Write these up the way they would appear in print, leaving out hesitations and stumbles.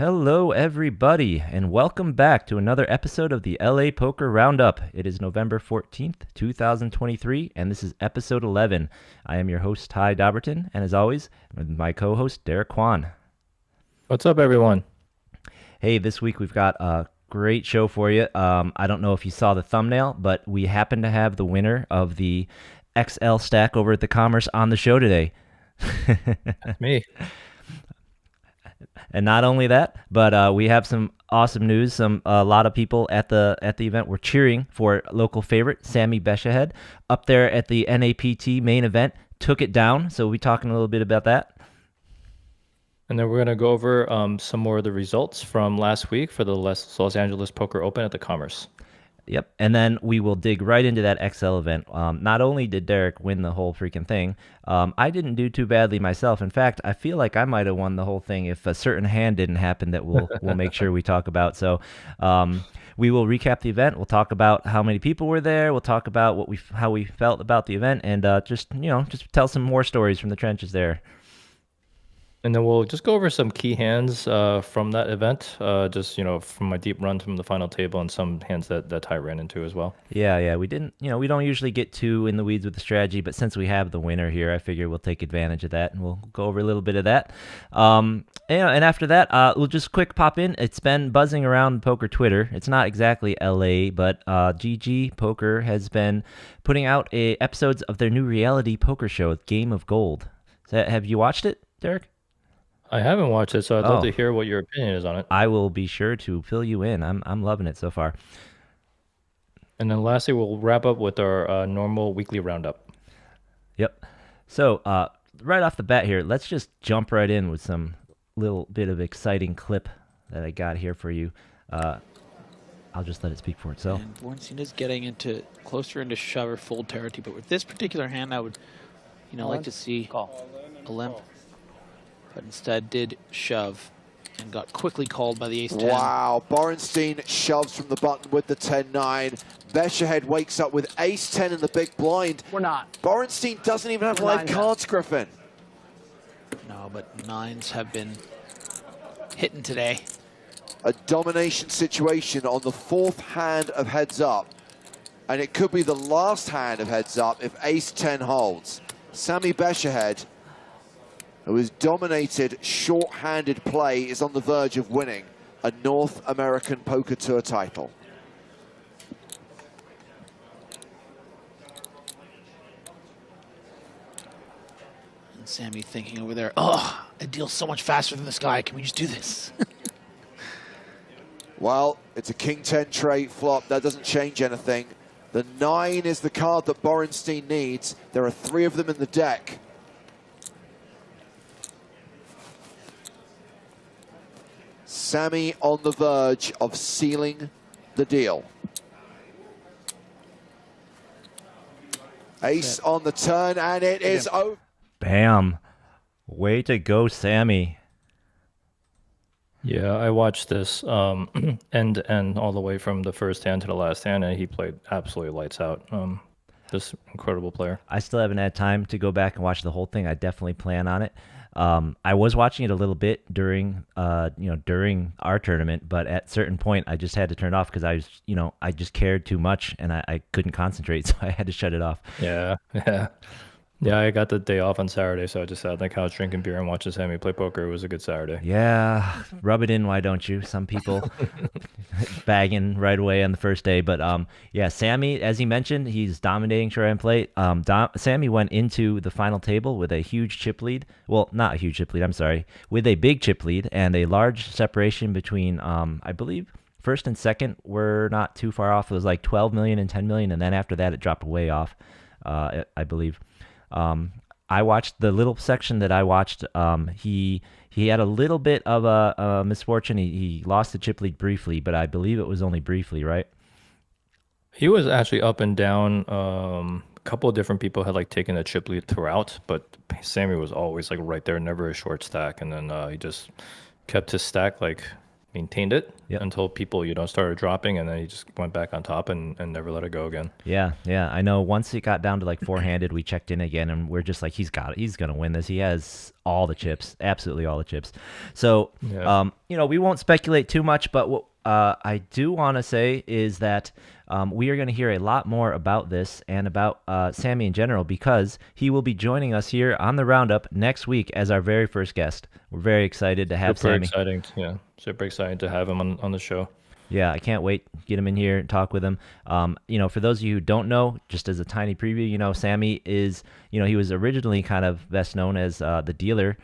Hello, everybody, and welcome back to another episode of the LA Poker Roundup. It is November 14th, 2023, and this is episode 11. I am your host, Ty Dobberton, and as always, with my co host, Derek Kwan. What's up, everyone? Hey, this week we've got a great show for you. I don't know if you saw the thumbnail, but we happen to have the winner of the XL stack over at the Commerce on the show today. Me. And not only that, but we have some awesome news. A lot of people at the event were cheering for local favorite Sami Bechahed up there at the NAPT main event. Took it down, so we'll be talking a little bit about that. And then we're going to go over some more of the results from last week for the Los Angeles Poker Open at the Commerce. Yep, and then we will dig right into that XL event. Not only did Derek win the whole freaking thing, I didn't do too badly myself. In fact, I feel like I might have won the whole thing if a certain hand didn't happen that we'll make sure we talk about. So we will recap the event. We'll talk about how many people were there. We'll talk about how we felt about the event, and just tell some more stories from the trenches there. And then we'll just go over some key hands from that event, from my deep run from the final table and some hands that Ty ran into as well. Yeah, we didn't, we don't usually get too in the weeds with the strategy, but since we have the winner here, I figure we'll take advantage of that, and we'll go over a little bit of that. And after that, we'll just quick pop in. It's been buzzing around poker Twitter. It's not exactly LA, but GG Poker has been putting out episodes of their new reality poker show, Game of Gold. Have you watched it, Derek? I haven't watched it, so I'd love to hear what your opinion is on it. I will be sure to fill you in. I'm loving it so far. And then lastly, we'll wrap up with our normal weekly roundup. Yep. So right off the bat here, let's just jump right in with some little bit of exciting clip that I got here for you. I'll just let it speak for itself. And Bornstein is getting closer into shove or fold territory, but with this particular hand, I would, like to see a limp. But instead did shove and got quickly called by the ace-10. Wow, Borenstein shoves from the button with the 10-9. Bechahed wakes up with ace-10 in the big blind. We're not. Borenstein doesn't even have live cards, Griffin. No, but nines have been hitting today. A domination situation on the fourth hand of heads up. And it could be the last hand of heads up if ace-10 holds. Sami Bechahed, who has dominated short-handed play, is on the verge of winning a North American Poker Tour title. And Sami thinking over there, oh, I deal so much faster than this guy. Can we just do this? Well, it's a king-10 tray flop. That doesn't change anything. The 9 is the card that Borenstein needs. There are 3 of them in the deck. Sami on the verge of sealing the deal. Ace on the turn, and it is over. Bam. Way to go, Sami. Yeah, I watched this end to end all the way from the first hand to the last hand, and he played absolutely lights out. Just incredible player. I still haven't had time to go back and watch the whole thing. I definitely plan on it. I was watching it a little bit during our tournament, but at a certain point I just had to turn it off because I just cared too much and I couldn't concentrate, so I had to shut it off. Yeah. Yeah, I got the day off on Saturday, so I just sat on the couch drinking beer and watching Sami play poker. It was a good Saturday. Yeah, rub it in, why don't you? Some people bagging right away on the first day. But yeah, Sami, as he mentioned, he's dominating short-hand play. Sami went into the final table with a huge chip lead. Well, not a huge chip lead, I'm sorry. With a big chip lead and a large separation between, I believe, first and second were not too far off. It was like 12 million and 10 million, and then after that it dropped way off, I believe. I watched the little section that I watched. He had a little bit of a misfortune. He lost the chip lead briefly, but I believe it was only briefly, right? He was actually up and down. A couple of different people had taken the chip lead throughout, but Sami was always right there, never a short stack. And then he just kept his stack maintained it Yep. until people, started dropping, and then he just went back on top and never let it go again. Yeah, I know. Once it got down to like four-handed, we checked in again, and we're just like, he's got it. He's gonna win this. He has all the chips, absolutely all the chips. So, Yeah. we won't speculate too much, but what I do want to say is that we are going to hear a lot more about this and about Sami in general, because he will be joining us here on the Roundup next week as our very first guest. We're very excited to have Super Sami. exciting. Yeah. Super exciting to have him on the show. Yeah, I can't wait to get him in here and talk with him. For those of you who don't know, just as a tiny preview, Sami is, he was originally kind of best known as the dealer,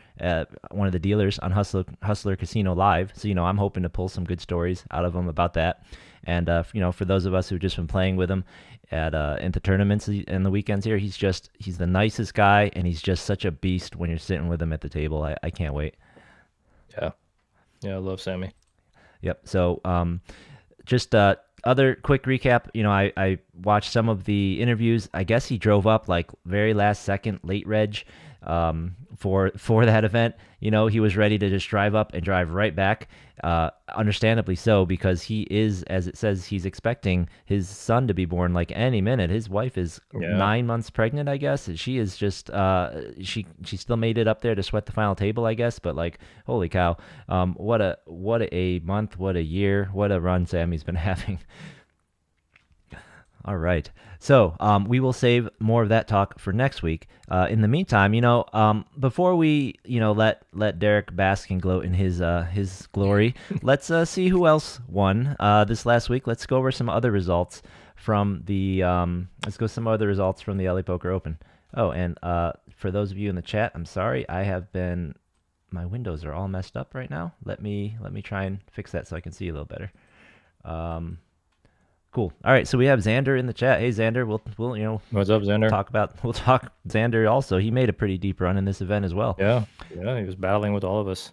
one of the dealers on Hustler Casino Live. So, I'm hoping to pull some good stories out of him about that. And, for those of us who've just been playing with him at the tournaments and the weekends here, he's the nicest guy, and he's just such a beast when you're sitting with him at the table. I can't wait. Yeah. Yeah, I love Sami. Yep. So, just other quick recap. I watched some of the interviews. I guess he drove up like very last second, late reg, for that event. He was ready to just drive up and drive right back. Understandably so, because he is, as it says, he's expecting his son to be born like any minute. His wife is 9 months pregnant, I guess. She is just she still made it up there to sweat the final table, I guess. But like, holy cow, what a month, what a year, what a run Sami's been having. All right. So we will save more of that talk for next week. In the meantime, before we, let Derek bask and gloat in his glory, let's see who else won this last week. Let's go over some other results from the LA Poker Open. Oh, and for those of you in the chat, I'm sorry, my windows are all messed up right now. Let me try and fix that so I can see a little better. Cool. All right, so we have Xander in the chat. Hey, Xander, we'll What's up, Xander? We'll talk Xander also. He made a pretty deep run in this event as well. Yeah, he was battling with all of us.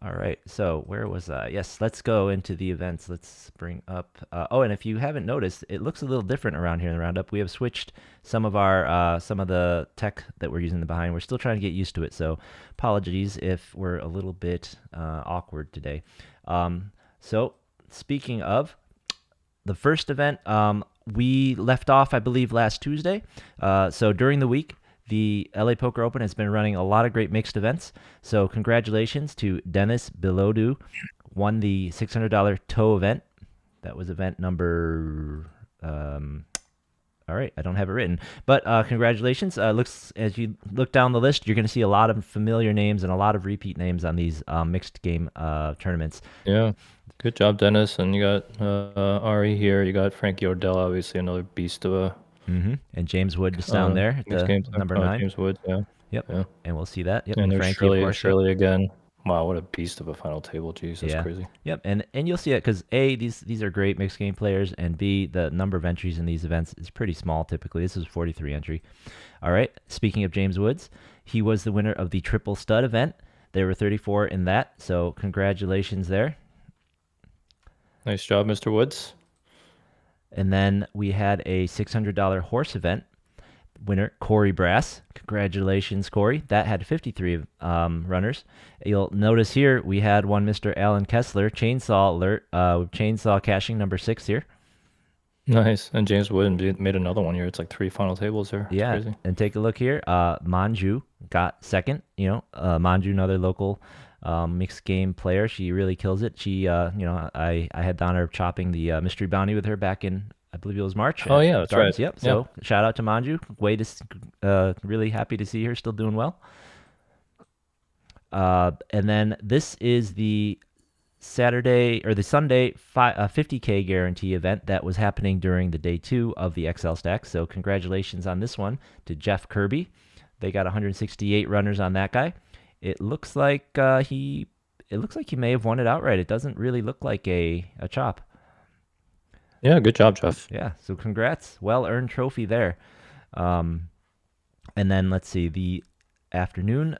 All right, so where was I? Yes, let's go into the events. Let's bring up. And if you haven't noticed, it looks a little different around here in the Roundup. We have switched some of the tech that we're using behind. We're still trying to get used to it, so apologies if we're a little bit awkward today. So speaking of the first event, we left off, I believe, last Tuesday. So during the week, the LA Poker Open has been running a lot of great mixed events. So congratulations to Dennis Bilodeau, won the $600 toe event. That was event number... all right, I don't have it written, but congratulations. Looks, as you look down the list, you're going to see a lot of familiar names and a lot of repeat names on these mixed game tournaments. Yeah, good job, Dennis. And you got Ari here. You got Frankie Ordell, obviously another beast of a. And James Wood just down there, number 9. James Wood, yeah. Yep. Yeah. And we'll see that. Yep. And there's Frankie, Shirley again. Wow, what a beast of a final table. Jeez, that's crazy. Yep, and you'll see it because A, these are great mixed game players, and B, the number of entries in these events is pretty small typically. This is 43 entry. All right, speaking of James Woods, he was the winner of the Triple Stud event. There were 34 in that, so congratulations there. Nice job, Mr. Woods. And then we had a $600 horse event. Winner Corey Brass. Congratulations, Corey. That had 53 runners. You'll notice here we had one Mr. Alan Kessler, chainsaw alert, chainsaw caching number 6 here. Nice. And James Wood made another one here. It's like 3 final tables there. Yeah. Crazy. And take a look here. Manju got second. Manju, another local mixed game player. She really kills it. She, I had the honor of chopping the mystery bounty with her back in, I believe it was March. Oh, yeah, that's right. Yep. So shout out to Manju. Really happy to see her still doing well. And then this is the Sunday 50K guarantee event that was happening during the day 2 of the XL Stack. So congratulations on this one to Jeff Kirby. They got 168 runners on that guy. It looks like he may have won it outright. It doesn't really look like a chop. Yeah, good job, Jeff. Yeah, so congrats. Well-earned trophy there. And then let's see, the afternoon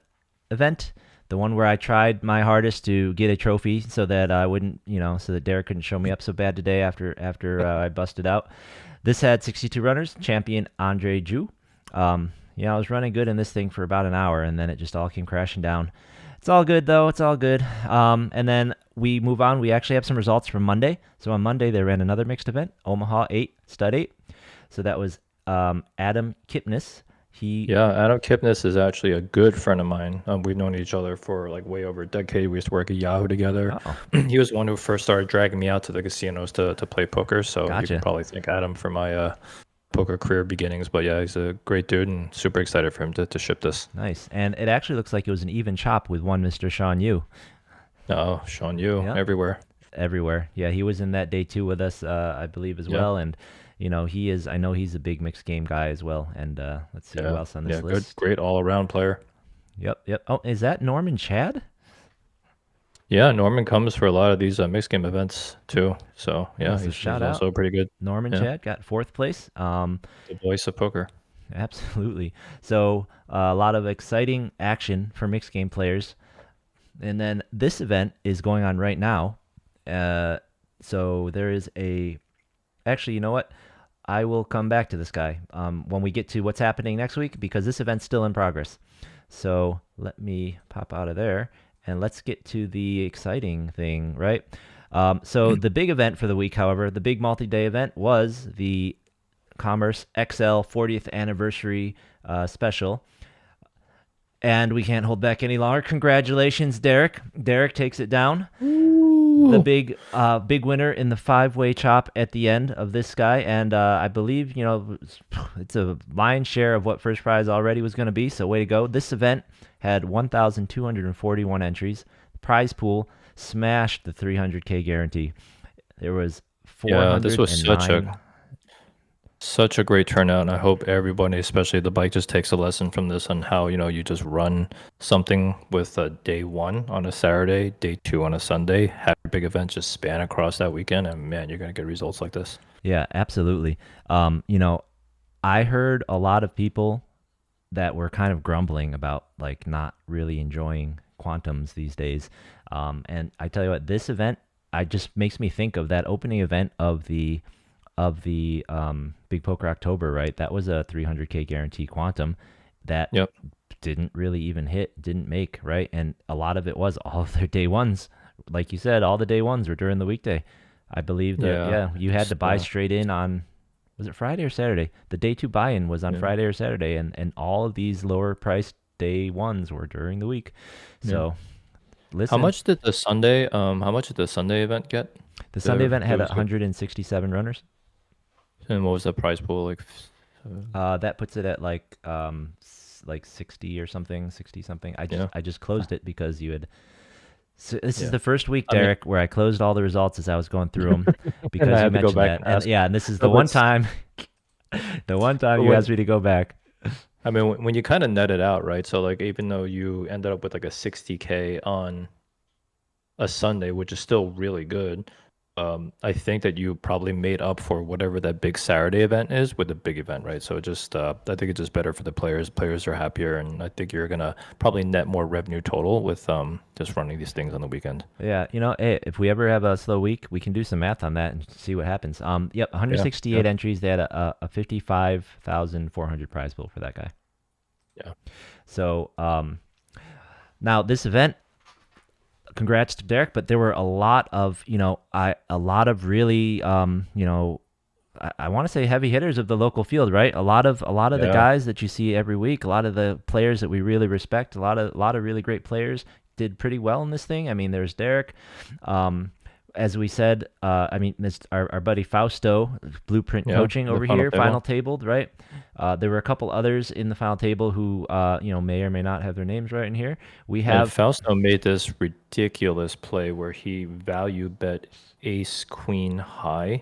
event, the one where I tried my hardest to get a trophy so that I wouldn't, so that Derek couldn't show me up so bad today after I busted out. This had 62 runners, champion Andre Ju. I was running good in this thing for about an hour, and then it just all came crashing down. It's all good, though. It's all good. And then we move on, we actually have some results from Monday. So on Monday, they ran another mixed event, Omaha 8, Stud 8. So that was Adam Kipnis. Adam Kipnis is actually a good friend of mine. We've known each other for like way over a decade. We used to work at Yahoo together. He was the one who first started dragging me out to the casinos to play poker. So you can probably thank Adam for my poker career beginnings. But yeah, he's a great dude and super excited for him to ship this. Nice. And it actually looks like it was an even chop with one Mr. Sean Yu. Oh, Sean Yu, everywhere. Everywhere. Yeah, he was in that day 2 with us, I believe, as well. And you know, I know he's a big mixed game guy as well. And let's see who else on this list. Great all-around player. Yep. Oh, is that Norman Chad? Yeah, Norman comes for a lot of these mixed game events too. So yeah, he's also pretty good. Norman Chad got 4th place. The voice of poker. Absolutely. So a lot of exciting action for mixed game players. And then this event is going on right now. So there is actually, you know what? I will come back to this guy when we get to what's happening next week, because this event's still in progress. So let me pop out of there and let's get to the exciting thing, right? So the big event for the week, however, the big multi-day event was the Commerce XL 40th anniversary special. And we can't hold back any longer. Congratulations, Derek. Derek takes it down. The big winner in the 5-way chop at the end of this guy. And I believe, you know, it's a lion's share of what first prize already was going to be. So way to go. This event had 1,241 entries. The prize pool smashed the 300K guarantee. There was 409. Yeah, this was such a great turnout, and I hope everybody, especially the bike, just takes a lesson from this on how, you know, you just run something with day 1 on a Saturday, day 2 on a Sunday, have a big event just span across that weekend, and man, you're going to get results like this. Yeah, absolutely. You know, I heard a lot of people that were kind of grumbling about like not really enjoying quantums these days. And I tell you what, this event, just makes me think of that opening event of the Big Poker October, right? That was a 300K guarantee quantum that didn't really even didn't make, right? And a lot of it was all of their day ones. Like you said, all the day ones were during the weekday. I believe that, you had to buy straight in on, was it Friday or Saturday? The day 2 buy-in was on Friday or Saturday, and all of these lower priced day ones were during the week. So listen. How much did the Sunday event get? The Sunday event had 167 runners. And what was the prize pool like? That puts it at like 60 or something, 60 something. I just closed it because you had. So this is the first week, Derek, where I closed all the results as I was going through them because you mentioned that. And this is the one time, you asked me to go back. I mean, when you kind of net it out, right? So like, even though you ended up with like a 60K on a Sunday, which is still really good. I think that you probably made up for whatever that big Saturday event is with the big event, right? So just, I think it's just better for the players. Players are happier, and I think you're gonna probably net more revenue total with just running these things on the weekend. Yeah, you know, hey, if we ever have a slow week, we can do some math on that and see what happens. 168 entries. They had a 55,400 prize pool for that guy. Yeah. So now this event. Congrats to Derek, but there were a lot of, really, I want to say heavy hitters of the local field, right? A lot of the guys that you see every week, a lot of the players that we really respect, a lot of really great players did pretty well in this thing. I mean, there's Derek. As we said, our buddy Fausto, Blueprint Coaching over here, final tabled, right? There were a couple others in the final table who, may or may not have their names right in here. And Fausto made this ridiculous play where he value bet ace queen high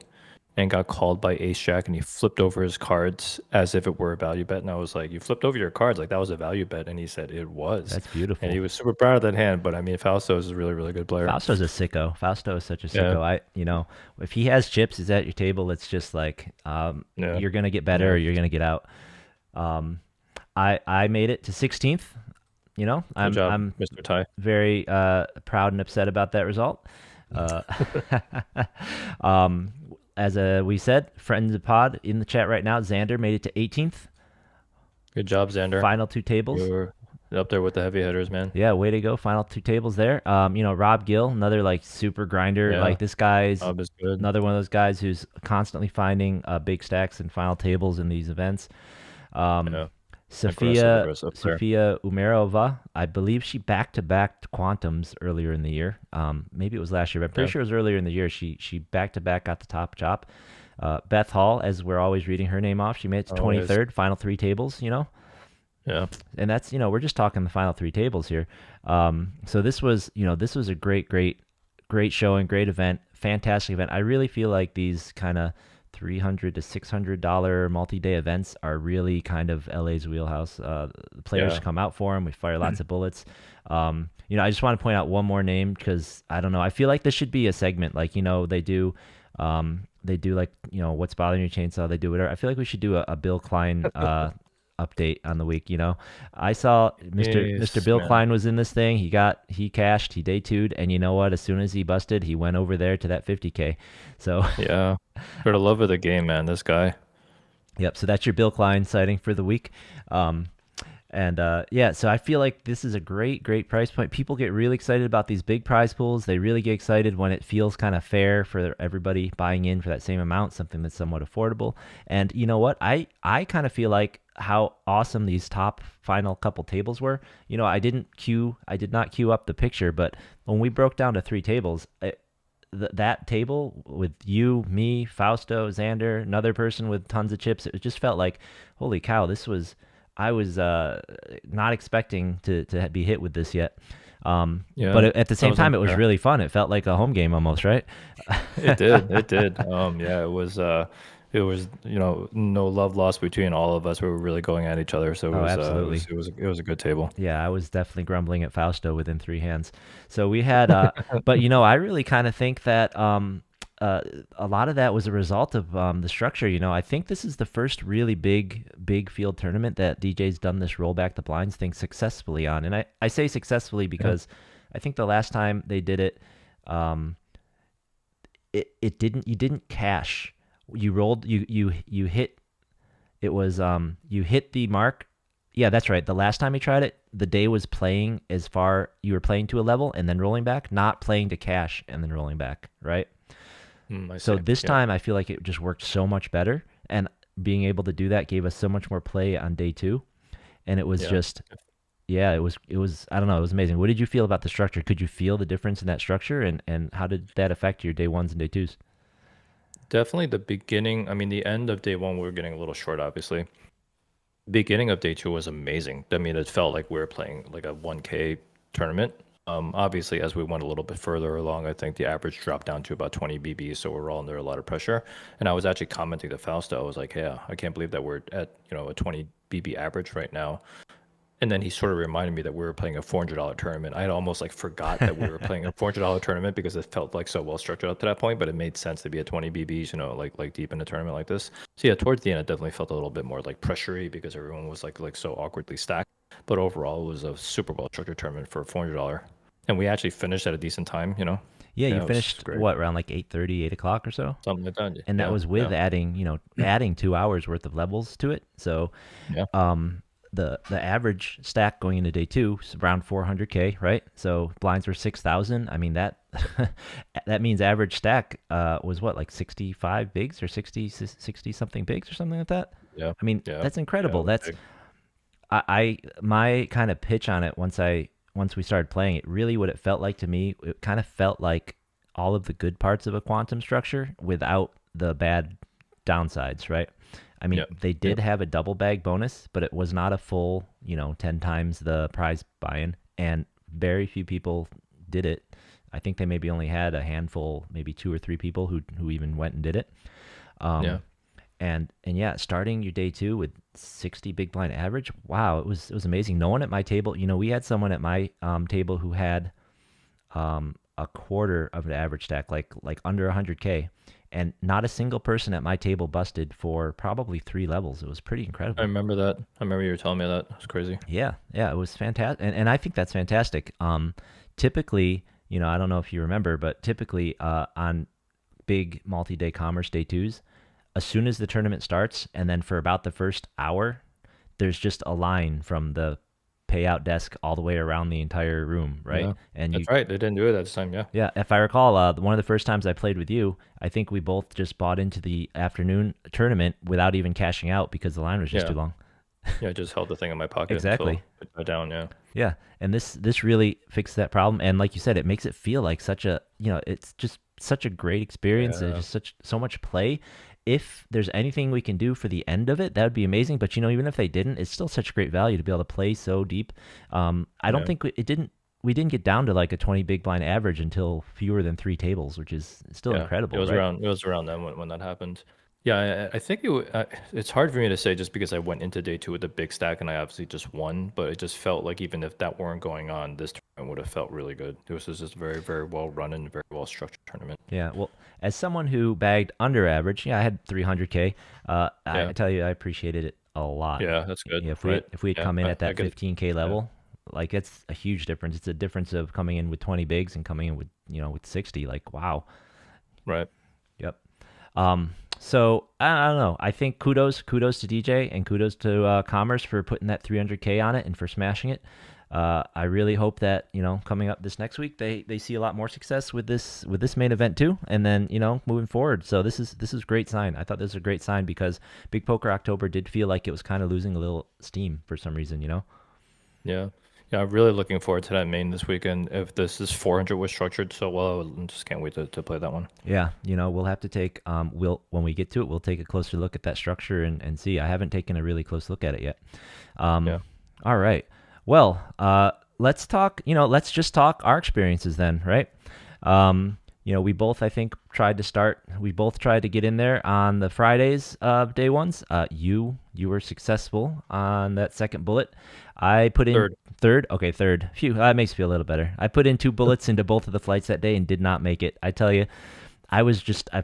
and got called by ace jack, and he flipped over his cards as if it were a value bet. And I was like, you flipped over your cards like that was a value bet? And he said it was. That's beautiful. And he was super proud of that hand. But I mean, Fausto is a really, really good player. Fausto's a sicko. Fausto is such a sicko. If he has chips, is at your table, it's just like you're gonna get better or you're gonna get out. I made it to 16th. Good job, I'm Mr. Ty. Very proud and upset about that result. As we said, friends of pod in the chat right now, Xander made it to 18th. Good job, Xander. Final 2 tables. up there with the heavy hitters, man. Yeah, way to go. Final 2 tables there. Rob Gill, another like super grinder. Yeah, Like this guy's Rob is good. another one of those guys who's constantly finding big stacks and final tables in these events. Yeah. Sofia Aggressive player. Sofia Umerova, I believe she back-to-backed quantums earlier in the year. Maybe it was last year, but I'm pretty sure it was earlier in the year. She back-to-back got the top chop. Beth Hall, as we're always reading her name off, she made it to 23rd, final 3 tables, Yeah. And that's, we're just talking the final 3 tables here. So this was a great showing, great event, fantastic event. I really feel like these kind of $300 to $600 multi-day events are really kind of LA's wheelhouse. The players come out for them. We fire lots of bullets. I just want to point out one more name because I don't know. I feel like this should be a segment. Like, they do like, what's bothering you, chainsaw. They do whatever. I feel like we should do a Bill Klein update on the week. I saw Mr. Bill Klein was in this thing. He cashed, he day two'd, and you know what? As soon as he busted, he went over there to that 50K. So yeah, for the love of the game, man, this guy. Yep. So that's your Bill Klein sighting for the week. So I feel like this is a great price point. People get really excited about these big prize pools. They really get excited when it feels kind of fair for everybody buying in for that same amount, something that's somewhat affordable. And you know what? I kind of feel like how awesome these top final couple tables were. I did not queue up the picture, but when we broke down to 3 tables, that table with you, me, Fausto, Xander, another person with tons of chips, it just felt like, holy cow, I was not expecting to be hit with this yet. But at the same time, it was really fun. It felt like a home game almost, right? It did. It was no love lost between all of us. We were really going at each other. So absolutely. It was a good table. Yeah, I was definitely grumbling at Fausto within 3 hands. So we had, but I really kind of think that a lot of that was a result of the structure. I think this is the first really big field tournament that DJ's done this roll back the blinds thing successfully on. And I say successfully because I think the last time they did it, you didn't cash. You rolled, you hit, it was, you hit the mark. Yeah, that's right. The last time he tried it, the day was playing you were playing to a level and then rolling back, not playing to cash and then rolling back, right? So this time I feel like it just worked so much better, and being able to do that gave us so much more play on day 2. And it was it was, I don't know, it was amazing. What did you feel about the structure? Could you feel the difference in that structure, and how did that affect your day 1s and day 2s? Definitely the beginning. I mean, the end of day 1, we were getting a little short, obviously. Beginning of day 2 was amazing. I mean, it felt like we were playing like a 1K tournament. Obviously, as we went a little bit further along, I think the average dropped down to about 20 BBs, so we're all under a lot of pressure. And I was actually commenting to Fausto, I was like, yeah, I can't believe that we're at a 20 BB average right now. And then he sort of reminded me that we were playing a $400 tournament. I had almost like forgot that we were playing a $400 tournament because it felt like so well structured up to that point, but it made sense to be at 20 BBs, like deep in a tournament like this. So yeah, towards the end, it definitely felt a little bit more like pressury because everyone was like so awkwardly stacked. But overall, it was a super well structured tournament for $400. And we actually finished at a decent time, Yeah, you finished around like 8:30, 8 o'clock or so? Something like that. And that was with adding 2 hours worth of levels to it. So the average stack going into day 2 is around 400K, right? So blinds were 6,000. I mean, that means average stack was what, like 65 bigs or 60 something bigs or something like that? Yeah. I mean, that's incredible. Yeah, That's my kind of pitch on it once we started playing it, really what it felt like to me, it kind of felt like all of the good parts of a quantum structure without the bad downsides, right? I mean, they did have a double bag bonus, but it was not a full, 10 times the prize buy-in, and very few people did it. I think they maybe only had a handful, maybe 2 or 3 people who even went and did it. And starting your day 2 with 60 big blind average, wow, it was amazing. No one at my table, we had someone at my table who had a quarter of an average stack, like under 100K, and not a single person at my table busted for probably 3 levels. It was pretty incredible. I remember that. I remember you were telling me that. It was crazy. Yeah, it was fantastic, and I think that's fantastic. Typically, I don't know if you remember, but typically on big multi-day commerce day 2s, as soon as the tournament starts, and then for about the first hour, there's just a line from the payout desk all the way around the entire room, right? Yeah, And that's right. They didn't do it that time. Yeah. yeah, if I recall, one of the first times I played with you, I think we both just bought into the afternoon tournament without even cashing out because the line was just Yeah. too long. Yeah, I just held the thing in my pocket Exactly. until I put it down. Yeah. Yeah, and this really fixed that problem. And like you said, it makes it feel like such a it's just such a great experience. Yeah. There's just so much play. If there's anything we can do for the end of it, that would be amazing. But even if they didn't, it's still such great value to be able to play so deep. I don't Yeah. think we didn't get down to like a 20 big blind average until fewer than 3 tables, which is still Yeah, incredible, it was right? around then when that happened. Yeah, I think it's hard for me to say just because I went into day two with a big stack and I obviously just won, but it just felt like even if that weren't going on, this tournament would have felt really good. It was just a very, very well run and very well structured tournament. Yeah, well, as someone who bagged under average, yeah, I had 300K. I Yeah. tell you, I appreciated it a lot. Yeah, that's good. Yeah, right? if we had Yeah, come in at I that get it. 15K level, like it's a huge difference. It's a difference of coming in with 20 bigs and coming in with with 60. Like wow. Right. Yep. So I don't know. I think kudos to DJ and kudos to Commerce for putting that 300K on it and for smashing it. I really hope that coming up this next week they see a lot more success with this main event too, and then moving forward. So this is a great sign. I thought this was a great sign because Big Poker October did feel like it was kind of losing a little steam for some reason. Yeah. Yeah, I'm really looking forward to that main this weekend. If this is 400 was structured so well, I just can't wait to play that one. Yeah, we'll have to take when we get to it, we'll take a closer look at that structure and see. I haven't taken a really close look at it yet. Yeah. All right. Well, let's talk, let's just talk our experiences then, right? We both, I think, we both tried to get in there on the Fridays day ones. You were successful on that second bullet. I put in third. Okay, third. Phew, that makes me feel a little better. I put in 2 bullets into both of the flights that day and did not make it. I tell you, I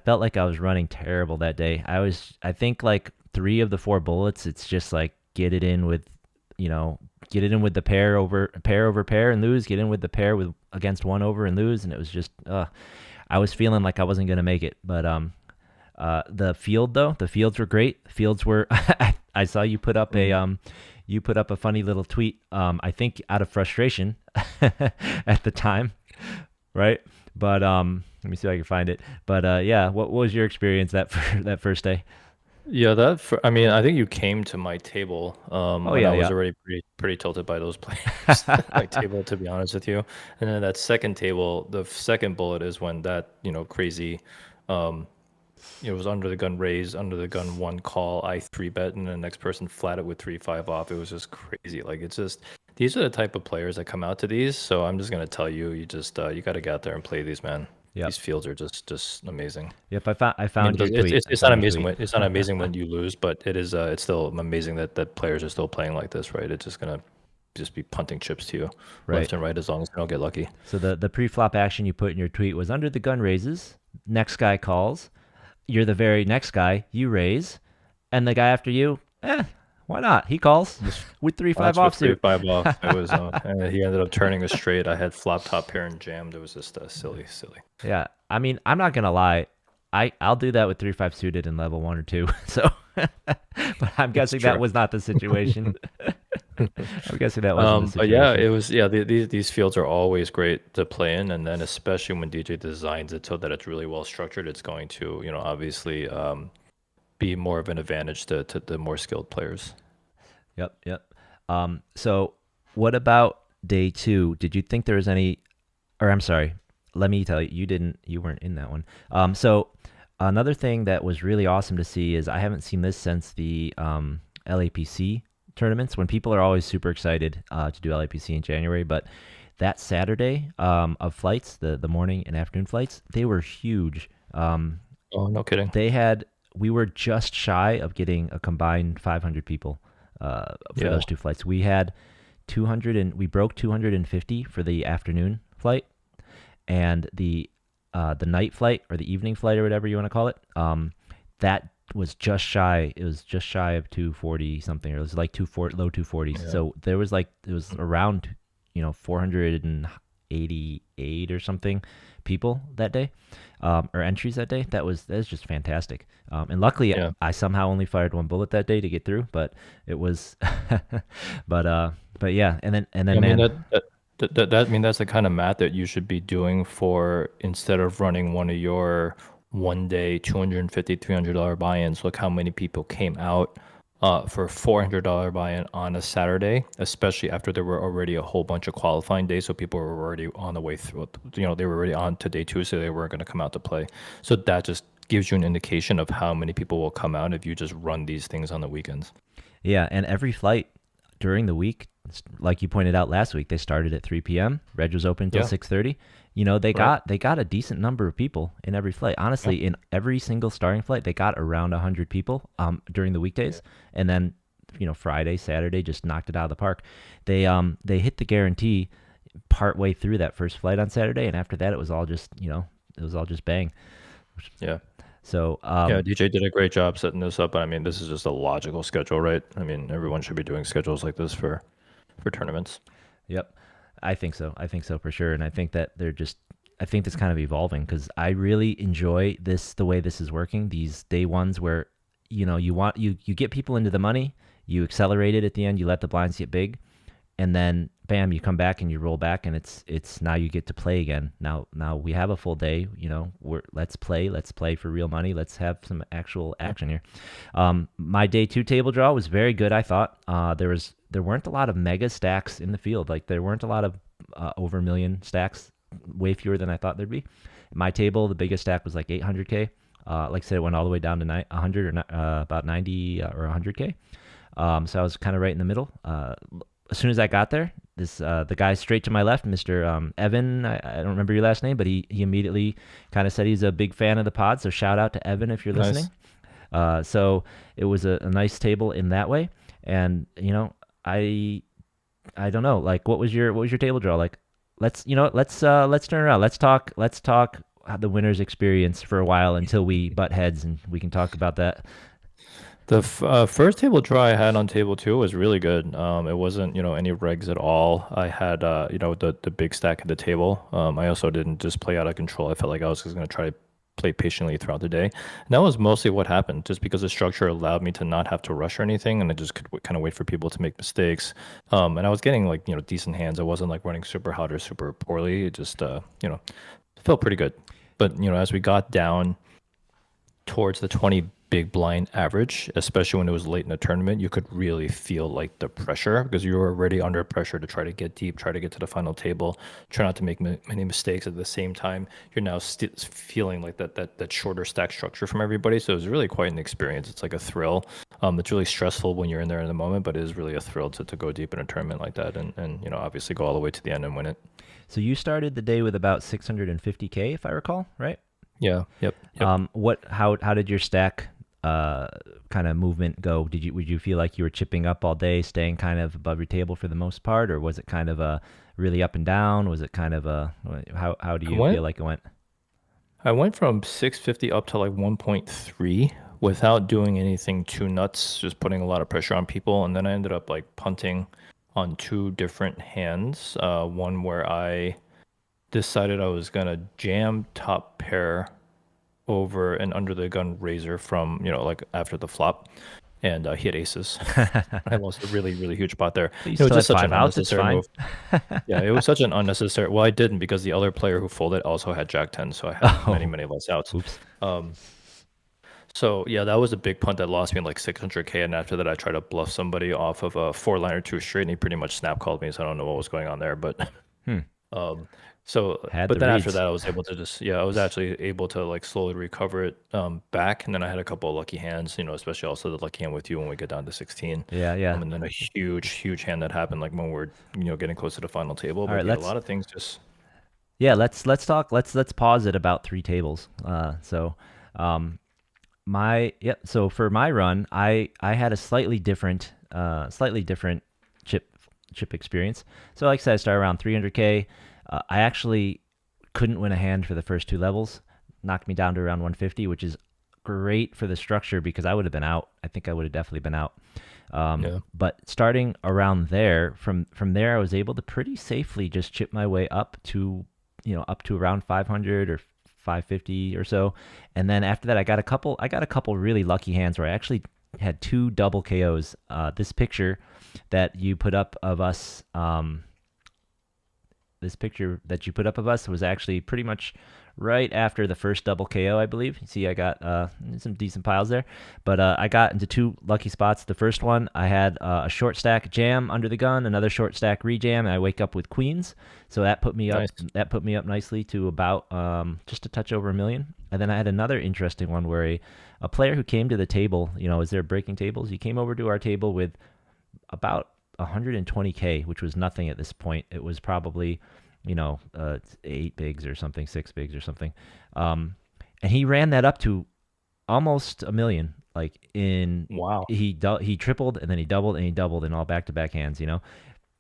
felt like I was running terrible that day. I think like 3 of the 4 bullets, it's just like get it in with the pair over pair and lose, get in with the pair against 1 over and lose. And it was just, I was feeling like I wasn't going to make it. But the fields were great. The fields were, I saw you put up a funny little tweet, I think out of frustration at the time, right? But let me see if I can find it. But yeah, what was your experience that first day? Yeah, I mean, I think you came to my table. When I was already pretty tilted by those players at my table, to be honest with you. And then that second table, the second bullet is when that crazy, it was under the gun raise, under the gun 1 call, I 3-bet, and the next person flatted with 3-5 off. It was just crazy. Like it's just these are the type of players that come out to these. So I'm just gonna tell you, you just you got to get out there and play these, man. Yep. These fields are just amazing. Yep, I found your tweet. It's not amazing when it's not amazing when you lose, but it is. It's still amazing that players are still playing like this, right? It's just gonna be punting chips to you left and right as long as you don't get lucky. So the pre-flop action you put in your tweet was under the gun raises, next guy calls, you're the very next guy, you raise, and the guy after you, why not? He calls with 3-5 offsuit. 3-5 off. It was, and he ended up turning a straight. I had flop top pair and jammed. It was just silly. Yeah, I mean, I'm not gonna lie. I'll do that with 3-5 suited in level 1 or 2. So, but I'm guessing that was not the situation. I'm guessing that wasn't the situation. But yeah, it was. Yeah, these fields are always great to play in, and then especially when DJ designs it so that it's really well structured, it's going to obviously be more of an advantage to the more skilled players. Yep. So what about day 2? Did you think there was any, or I'm sorry, let me tell you, you weren't in that one. So another thing that was really awesome to see is I haven't seen this since the LAPC tournaments, when people are always super excited to do LAPC in January, but that Saturday of flights, the morning and afternoon flights, they were huge. Oh, no kidding. We were just shy of getting a combined 500 people for those 2 flights. We had 200 and we broke 250 for the afternoon flight, and the night flight or the evening flight or whatever you want to call it, that was just shy. It was just shy of 240 something, or it was like low 240s. Yeah. So there was it was around 480 88 or something people that day, or entries that day. That was just fantastic. And luckily, Yeah. I somehow only fired one bullet that day to get through, but it was, but yeah, and then I mean man, I mean that's the kind of math that you should be doing for, instead of running one of your one day $250, $300 buy-ins. Look how many people came out for $400 buy-in on a Saturday, especially after there were already a whole bunch of qualifying days. So people were already on the way through, they were already on to day 2, so they weren't going to come out to play. So that just gives you an indication of how many people will come out if you just run these things on the weekends. yeah, and every flight during the week, like you pointed out last week, they started at 3 p.m. Reg was open until 6:30. They got a decent number of people in every flight. Honestly, in every single starting flight, they got around 100 people during the weekdays, and then Friday, Saturday just knocked it out of the park. They hit the guarantee part way through that first flight on Saturday, and after that, it was all just bang. Yeah. So yeah, DJ did a great job setting this up. I mean, this is just a logical schedule, right? I mean, everyone should be doing schedules like this for tournaments. Yep. I think so for sure. And I think that I think that's kind of evolving, because I really enjoy the way this is working. These day ones where, you get people into the money, you accelerate it at the end, you let the blinds get big, and then bam, you come back and you roll back, and it's now you get to play again. Now we have a full day, let's play for real money. Let's have some actual action here. My day 2 table draw was very good, I thought. There weren't a lot of mega stacks in the field. Like, there weren't a lot of over $1 million stacks, way fewer than I thought there'd be. My table, the biggest stack was like 800K. Like I said, it went all the way down to 100 or about 90 or 100K. So I was kind of right in the middle. As soon as I got there, the guy straight to my left, Mr. Evan, I don't remember your last name, but he immediately kind of said he's a big fan of the pod. So shout out to Evan if you're listening. So it was a nice table in that way. And I don't know, like, what was your table draw like? Let's turn around. Let's talk the winner's experience for a while until we butt heads, and we can talk about that. The first table draw I had on table 2 was really good. It wasn't any regs at all. I had the big stack at the table. I also didn't just play out of control. I felt like I was just going to try to play patiently throughout the day. And that was mostly what happened, just because the structure allowed me to not have to rush or anything, and I just could kind of wait for people to make mistakes. And I was getting like decent hands. I wasn't like running super hot or super poorly. It just felt pretty good. But as we got down towards the 20 big blind average, especially when it was late in the tournament, you could really feel like the pressure, because you were already under pressure to try to get deep, try to get to the final table, try not to make many mistakes. At the same time, you're now feeling like that shorter stack structure from everybody. So it was really quite an experience. It's like a thrill. It's really stressful when you're in there in the moment, but it is really a thrill to go deep in a tournament like that, and obviously go all the way to the end and win it. So you started the day with about 650K, if I recall, right? Yeah. Yep. How did your stack kind of movement go? Would you feel like you were chipping up all day, staying kind of above your table for the most part, or was it kind of a really up and down? Was it kind of how do you feel like it went? I went from 650 up to like 1.3 without doing anything too nuts, just putting a lot of pressure on people, and then I ended up like punting on 2 different hands. One where I decided I was gonna jam top pair over an under the gun razor from like after the flop, and he had aces. I lost a really huge pot there. But it was just such an unnecessary move. Fine. Yeah, it was such an unnecessary. Well, I didn't, because the other player who folded also had Jack 10, so I had many less outs. Oops. So yeah, that was a big punt that lost me like 600K, and after that I tried to bluff somebody off of a 4-liner 2 straight, and he pretty much snap called me, so I don't know what was going on there, but but then after that I was able to I was actually able to like slowly recover it back, and then I had a couple of lucky hands, especially also the lucky hand with you when we get down to 16. Yeah. And then a huge hand that happened like when we're getting close to the final table. But right, a lot of things just let's talk. Let's pause at about 3 tables. So for my run, I had a slightly different chip experience. So like I said, I started around 300K. I actually couldn't win a hand for the first 2 levels, knocked me down to around 150, which is great for the structure because I would have been out. I think I would have definitely been out. Yeah. But starting around there, from there, I was able to pretty safely just chip my way up to, up to around 500 or 550 or so. And then after that, I got a couple really lucky hands where I actually had 2 double KOs. This picture that you put up of us, was actually pretty much right after the first double KO, I believe. You see, I got some decent piles there, but I got into 2 lucky spots. The first one, I had a short stack jam under the gun, another short stack rejam, and I wake up with queens. So that put me up. Nice. That put me up nicely to about just a touch over $1 million. And then I had another interesting one where a player who came to the table, as they're breaking tables, he came over to our table with about 120K, which was nothing at this point. It was probably 8 bigs or something, 6 bigs or something. And he ran that up to almost $1 million. Like Wow. He tripled and then he doubled and he doubled in all back-to-back hands,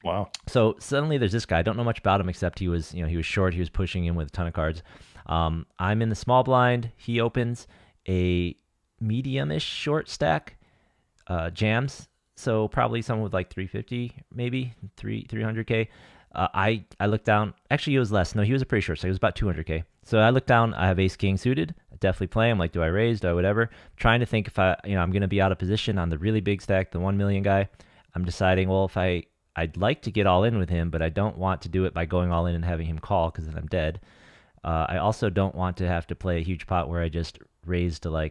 Wow. So suddenly there's this guy. I don't know much about him except he was short. He was pushing in with a ton of cards. I'm in the small blind. He opens a medium-ish short stack, jams. So probably someone with like 350, maybe 300K. I looked down. Actually, it was less. No, he was a pretty short stack. It was about 200K. So I looked down. I have ace king suited. I definitely play. I'm like, do I raise? Do I whatever? Trying to think if I'm going to be out of position on the really big stack, the 1 million guy. I'm deciding, well, if I'd like to get all in with him, but I don't want to do it by going all in and having him call because then I'm dead. I also don't want to have to play a huge pot where I just raise to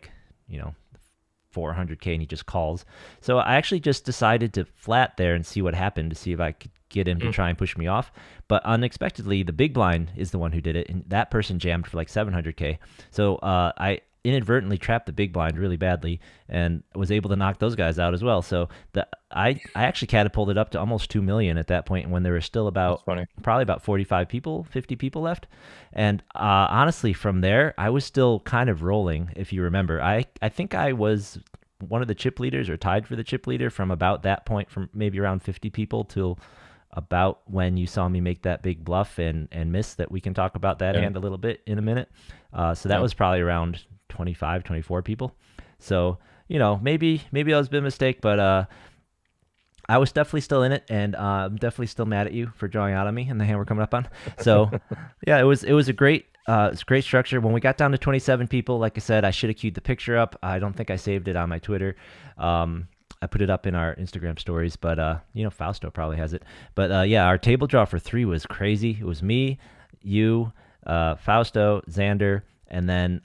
400K and he just calls. So I actually just decided to flat there and see what happened to see if I could get him to try and push me off. But unexpectedly, the big blind is the one who did it, and that person jammed for like 700K. So I inadvertently trapped the big blind really badly and was able to knock those guys out as well. So I actually catapulted up to almost 2 million at that point when there were still probably about 45 people, 50 people left. And honestly, from there, I was still kind of rolling, if you remember. I think I was one of the chip leaders or tied for the chip leader from about that point, from maybe around 50 people till about when you saw me make that big bluff and miss that. We can talk about that hand a little bit in a minute. So that was probably around 25, 24 people. So, maybe that was a bit of a mistake, but I was definitely still in it, and I'm definitely still mad at you for drawing out on me and the hand we're coming up on. So, yeah, it was a great structure. When we got down to 27 people, like I said, I should have queued the picture up. I don't think I saved it on my Twitter. I put it up in our Instagram stories, but Fausto probably has it. But yeah, our table draw for 3 was crazy. It was me, you, Fausto, Xander, and then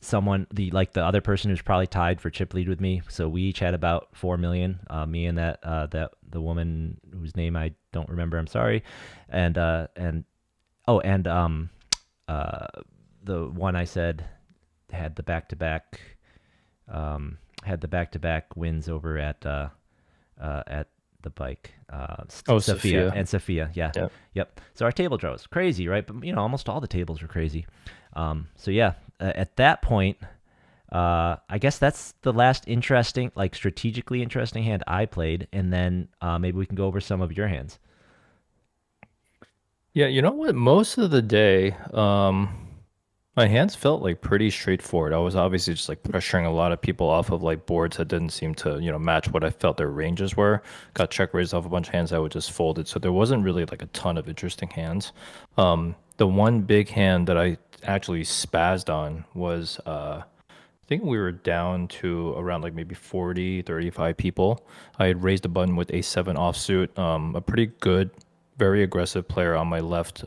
someone, the other person who's probably tied for chip lead with me. So we each had about 4 million. Me and the woman whose name I don't remember. I'm sorry, and the one I said had the back-to-back wins over at the bike. Sophia. And Sophia. Yeah. Yep. So our table draw was crazy, right? But almost all the tables were crazy. So yeah, at that point, I guess that's the last interesting, strategically interesting hand I played, and then maybe we can go over some of your hands. Yeah, you know what? Most of the day, my hands felt pretty straightforward. I was obviously just pressuring a lot of people off of boards that didn't seem to match what I felt their ranges were. Got check raised off a bunch of hands I would just folded. So there wasn't really a ton of interesting hands. The one big hand that I actually spazzed on was I think we were down to around maybe 40, 35 people. I had raised a button with a7 offsuit. A pretty good, very aggressive player on my left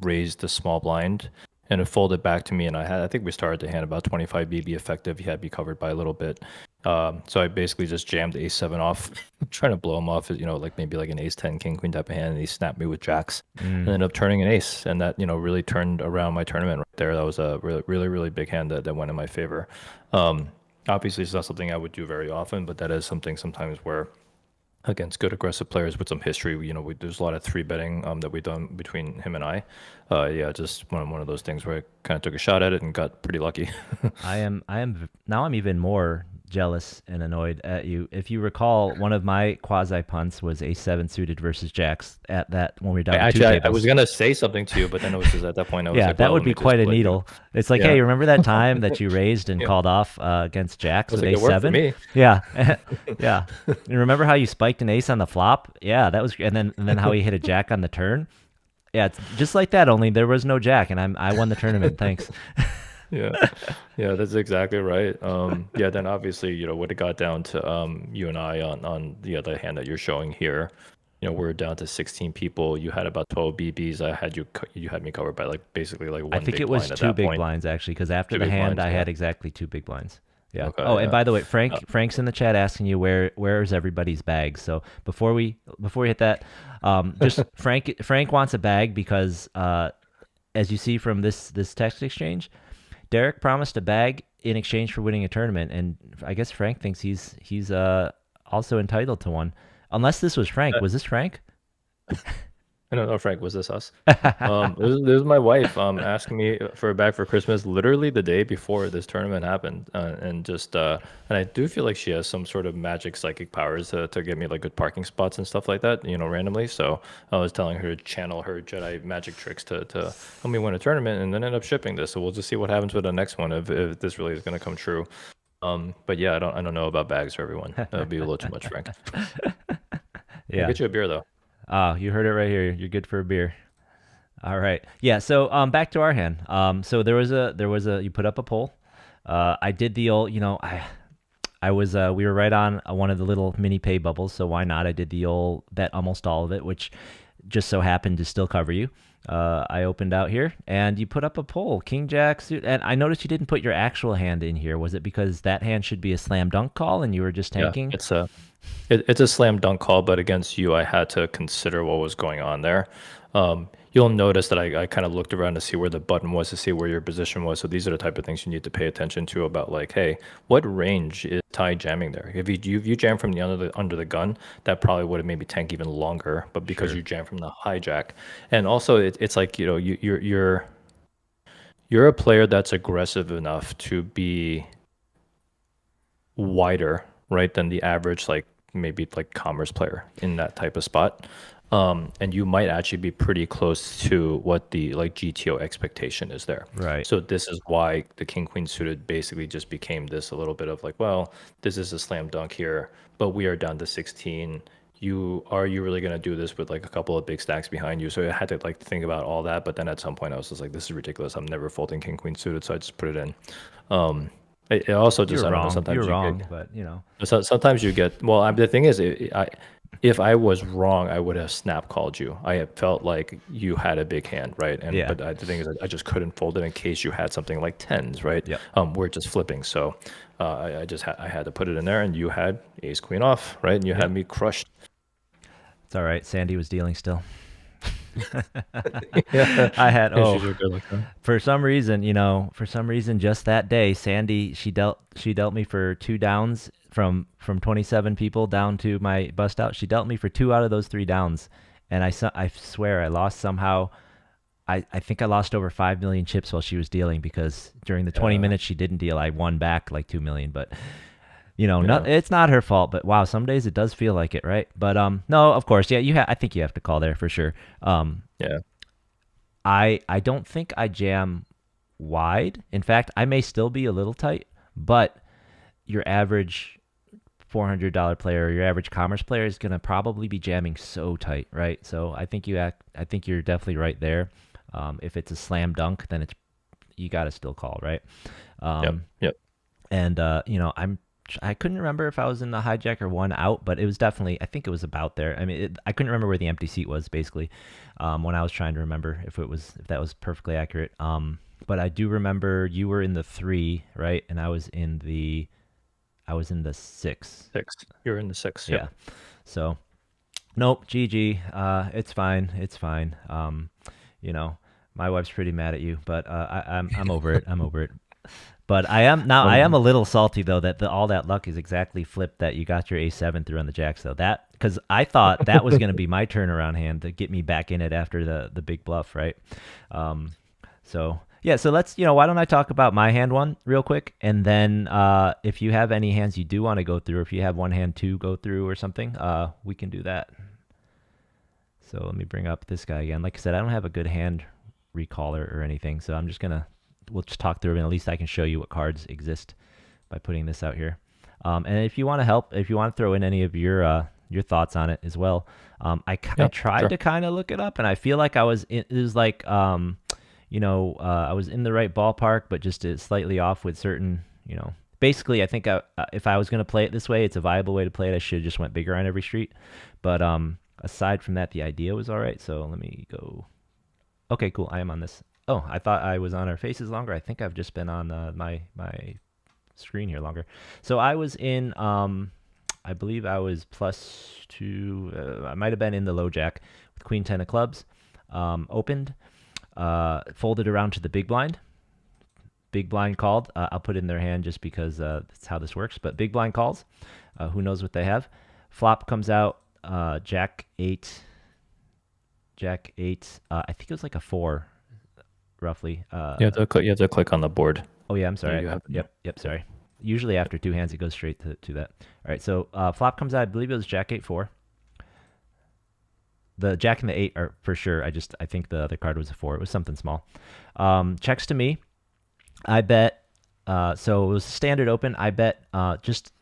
raised the small blind, and it folded back to me, and I think we started the hand about 25 BB effective. He had me covered by a little bit. So I basically just jammed the ace-7 off, trying to blow him off, maybe an ace-10, king-queen type of hand, and he snapped me with jacks, and ended up turning an ace, and that, really turned around my tournament right there. That was a really, really, really big hand that went in my favor. Obviously, it's not something I would do very often, but that is something sometimes where, against good aggressive players with some history, there's a lot of 3-betting that we've done between him and I. Yeah, just one of those things where I kind of took a shot at it and got pretty lucky. I'm even more jealous and annoyed at you. If you recall, one of my quasi punts was ace-7 suited versus jacks at that when we were down to two Actually, I tables. was gonna say something to you, but then it was just at that point I was Yeah, like, that well, would let be me just quite a let you- needle. It's like, Yeah. hey, remember that time that you raised and Yeah. called off against jacks I was with like, it worked for ace-7? me. Yeah, yeah. And remember how you spiked an ace on the flop? Yeah, that was, and then how he hit a jack on the turn. Yeah, it's just like that. Only there was no jack, and I won the tournament. Thanks. Yeah, yeah, that's exactly right. Yeah, then obviously, when it got down to you and I on the other hand that you're showing here, we're down to 16 people. You had about 12 BBs. You had me covered by basically one I think big it was blind at two that big point. blinds actually, because after Two the big hand, blinds, I yeah. had exactly 2 big blinds. Yeah. Okay, Oh, and yeah. by the way, Frank's in the chat asking you where's everybody's bag. So before we hit that, just Frank wants a bag because as you see from this text exchange, Derek promised a bag in exchange for winning a tournament, and I guess Frank thinks he's also entitled to one. Unless this was Frank. Was this Frank? I don't know, Frank, was this us? This was my wife asking me for a bag for Christmas literally the day before this tournament happened. And I do feel like she has some sort of magic psychic powers to get me good parking spots and stuff like that, randomly. So I was telling her to channel her Jedi magic tricks to help me win a tournament and then end up shipping this. So we'll just see what happens with the next one if this really is going to come true. But yeah, I don't know about bags for everyone. That would be a little too much, Frank. Yeah. I'll get you a beer though. Oh, you heard it right here. You're good for a beer. All right. Yeah. So back to our hand. So there was a you put up a poll. I did the old. I was we were right on one of the little mini pay bubbles. So why not? I did the old bet almost all of it, which just so happened to still cover you. I opened out here and you put up a poll, King Jack suit, and I noticed you didn't put your actual hand in here. Was it because that hand should be a slam dunk call and you were just tanking? Yeah, it's a slam dunk call, but against you, I had to consider what was going on there. You'll notice that I kind of looked around to see where the button was, to see where your position was. So these are the type of things you need to pay attention to about hey, what range is Ty jamming there? If you jam from the under the gun, that probably would have made me tank even longer. But because you jam from the hijack, and also it's like you're a player that's aggressive enough to be wider, right, than the average maybe commerce player in that type of spot. And you might actually be pretty close to what the GTO expectation is there. Right. So this is why the King Queen suited basically just became this a little bit of well, this is a slam dunk here, but we are down to 16. Are you really going to do this with a couple of big stacks behind you? So I had to think about all that, but then at some point I was just this is ridiculous. I'm never folding King Queen suited, so I just put it in. It also just, You're I don't wrong. know, sometimes You're you wrong, get, but sometimes you get, well, the thing is, if I was wrong, I would have snap called you. I had felt like you had a big hand, right? And Yeah. but the thing is, I just couldn't fold it in case you had something like tens, right? Yep. We're just flipping, so I had to put it in there, and you had ace queen off, right? And you had me crushed. it's all right. Sandy was dealing still. Yeah. I had She's a good looker. for some reason, just that day, Sandy she dealt me for 2 downs from 27 people down to my bust out. She dealt me for 2 out of those 3 downs, and I swear I lost somehow. I think I lost over 5 million chips while she was dealing, because during the 20 minutes she didn't deal, I won back 2 million. But it's not her fault. But wow, some days it does feel like it, right? But no, of course, yeah. I think you have to call there for sure. Yeah. I don't think I jam wide. In fact, I may still be a little tight, but your average $400 player or your average commerce player is going to probably be jamming so tight, right? So I think you're definitely right there. If it's a slam dunk, then you got to still call, right? Yep. And I couldn't remember if I was in the hijack or 1 out, but it was definitely, I think it was about there. I mean, I couldn't remember where the empty seat was basically when I was trying to remember if that was perfectly accurate. But I do remember you were in the 3, right? And I was in the 6. 6. You're in the 6. Yeah. So, nope, GG. It's fine. My wife's pretty mad at you, but I'm over it. I'm over it. But I am a little salty though that all that luck is exactly flipped, that you got your A7 through on the jacks though. That, because I thought that was going to be my turnaround hand to get me back in it after the big bluff, right? So Yeah, so let's, why don't I talk about my hand one real quick, and then if you have any hands you do want to go through, if you have one hand to go through or something, we can do that. So let me bring up this guy again. Like I said, I don't have a good hand recaller or anything, so we'll just talk through it, and at least I can show you what cards exist by putting this out here. And if you want to help, if you want to throw in any of your thoughts on it as well, I tried to kind of look it up, and I feel like I was in the right ballpark, but just slightly off with certain, basically I think if I was going to play it this way, it's a viable way to play it. I should have just went bigger on every street. But aside from that, the idea was all right. So let me go. Okay, cool. I am on this. Oh, I thought I was on our faces longer. I think I've just been on my screen here longer. So I was in, I believe I was +2. I might have been in the low jack with queen 10 of clubs, opened. Folded around to the big blind. Big blind called. I'll put it in their hand just because that's how this works. But big blind calls. Who knows what they have? Flop comes out. Jack 8. Jack 8. I think it was like a 4, roughly. You have to click on the board. Oh yeah, I'm sorry. Yep. Sorry. Usually after 2 hands, it goes straight to that. All right. So flop comes out. I believe it was Jack 8-4. The Jack and the 8 are for sure. I think the other card was a 4. It was something small. Checks to me. I bet. So it was standard open. I bet.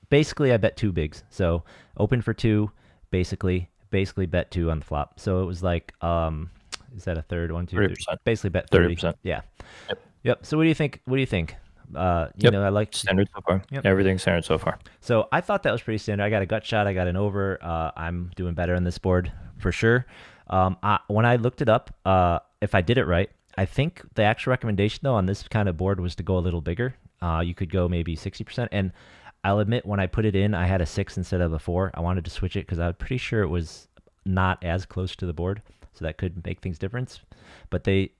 Basically I bet 2 bigs. So open for 2. Basically bet 2 on the flop. So it was like, is that a third? 1, 2, 3. Basically bet 30%. Yeah. Yep. So what do you think? I like standard so far. Yep. Everything's standard so far. So I thought that was pretty standard. I got a gut shot. I got an over. I'm doing better on this board for sure. When I looked it up, if I did it right, I think the actual recommendation though on this kind of board was to go a little bigger. You could go maybe 60%. And I'll admit when I put it in, I had a 6 instead of a 4. I wanted to switch it because I was pretty sure it was not as close to the board, so that could make things different. But it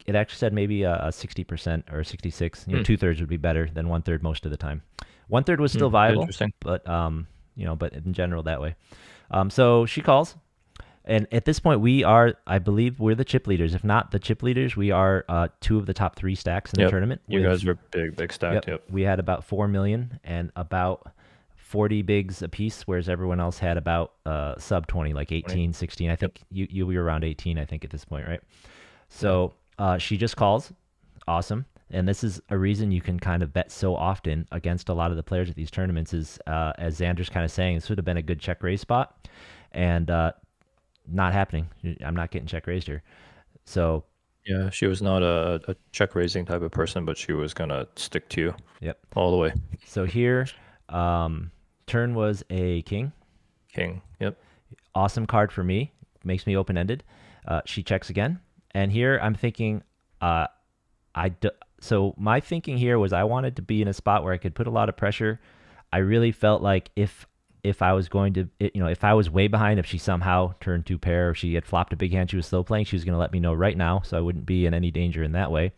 actually said maybe a 60% or 66. 2/3 would be better than 1/3 most of the time. 1/3 was still viable, but but in general that way. So she calls, and at this point I believe we're the chip leaders. If not the chip leaders, we are 2 of the top 3 stacks in the tournament. You guys were big stacked. Yep. We had about 4 million and about 40 bigs a piece, whereas everyone else had about sub 20, like 18, 16. I think you were around 18, I think, at this point, right? So she just calls. Awesome. And this is a reason you can kind of bet so often against a lot of the players at these tournaments is, as Xander's kind of saying, this would have been a good check raise spot. And not happening. I'm not getting check raised here. So yeah, she was not a check raising type of person, but she was going to stick to you. Yep. All the way. So here, turn was a king. King. Yep. Awesome card for me. Makes me open-ended. She checks again. And here I'm thinking, so my thinking here was I wanted to be in a spot where I could put a lot of pressure. I really felt like if I was going to, if I was way behind, if she somehow turned 2 pair, or she had flopped a big hand she was slow playing, she was going to let me know right now, so I wouldn't be in any danger in that way.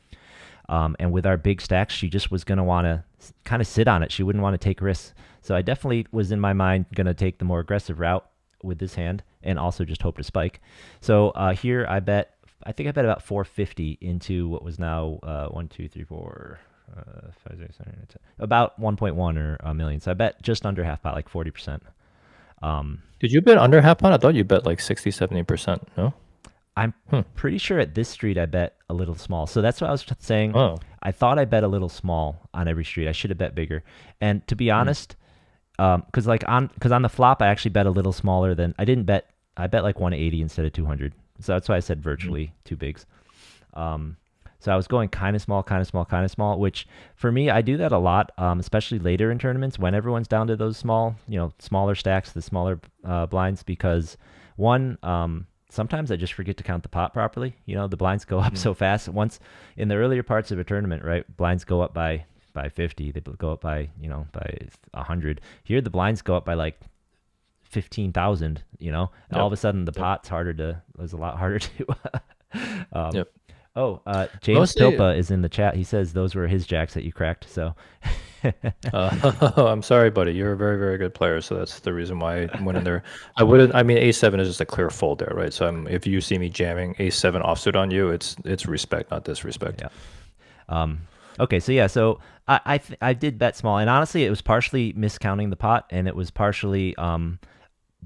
And with our big stacks, she just was going to want to kind of sit on it. She wouldn't want to take risks. So I definitely was in my mind going to take the more aggressive route with this hand and also just hope to spike. So here I think I bet about 450 into what was now 1, 2, 3, 4, 5, 6, 7, 8, 10, about 1.1 or a million. So I bet just under half pot, like 40%. Did you bet under half pot? I thought you bet like 60, 70%. No? I'm pretty sure at this street I bet a little small. So that's what I was saying. Oh. I thought I bet a little small on every street. I should have bet bigger. And to be honest, because on the flop I actually bet a little smaller than I didn't bet. I bet like 180 instead of 200. So that's why I said virtually 2 bigs. So I was going kind of small, which for me, I do that a lot, especially later in tournaments when everyone's down to those smaller stacks, the smaller blinds, because one, sometimes I just forget to count the pot properly. The blinds go up so fast. Once in the earlier parts of a tournament, right, blinds go up by 50. They go up by 100. Here the blinds go up by like 15,000. All of a sudden the pot's was a lot harder to. James Pilpa is in the chat. He says those were his jacks that you cracked. So. I'm sorry, buddy. You're a very, very good player, so that's the reason why I went in there. I wouldn't. I mean, A7 is just a clear fold there, right? So if you see me jamming A7 offsuit on you, it's respect, not disrespect. Yeah. Okay, so yeah, so I did bet small, and honestly, it was partially miscounting the pot, and it was partially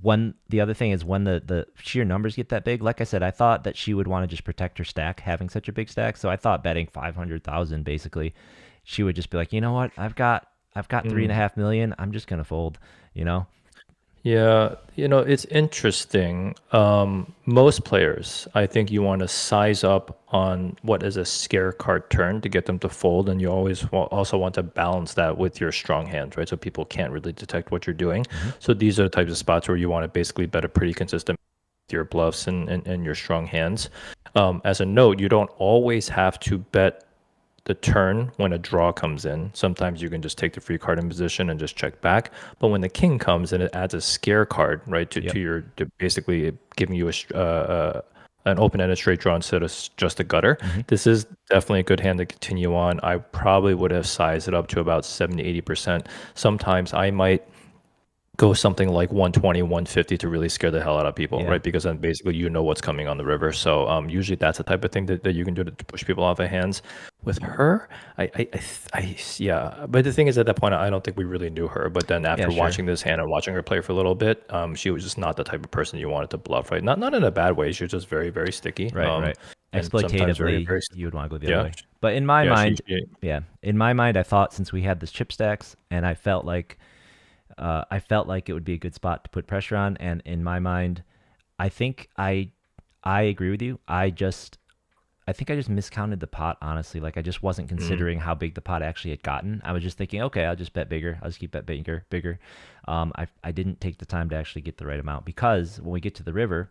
when the other thing is when the sheer numbers get that big. Like I said, I thought that she would want to just protect her stack, having such a big stack. So I thought betting 500,000 basically, she would just be like, you know what, I've got 3.5 million. I'm just gonna fold, you know. Yeah, it's interesting. Most players, I think you want to size up on what is a scare card turn to get them to fold, and you always also want to balance that with your strong hands, right? So people can't really detect what you're doing. So these are the types of spots where you want to basically bet a pretty consistent with your bluffs and your strong hands. As a note, you don't always have to bet the turn when a draw comes in. Sometimes you can just take the free card in position and just check back. But when the king comes in, it adds a scare card, right, to basically giving you an open-ended straight draw instead of just a gutter. This is definitely a good hand to continue on. I probably would have sized it up to about 70-80%. Sometimes I might go something like 120, 150 to really scare the hell out of people, right? Because then basically what's coming on the river. So usually that's the type of thing that you can do to push people off their hands. With her, yeah. But the thing is, at that point, I don't think we really knew her. But then after watching this hand and watching her play for a little bit, she was just not the type of person you wanted to bluff, right? Not in a bad way. She was just very, very sticky. Right. Exploitatively, you would want to go the other way. But in my mind, I thought since we had this chip stacks, and I felt like it would be a good spot to put pressure on. And in my mind, I think I agree with you. I think I just miscounted the pot, honestly. Like I just wasn't considering how big the pot actually had gotten. I was just thinking, okay, I'll just bet bigger. I'll just keep bet bigger. I didn't take the time to actually get the right amount, because when we get to the river,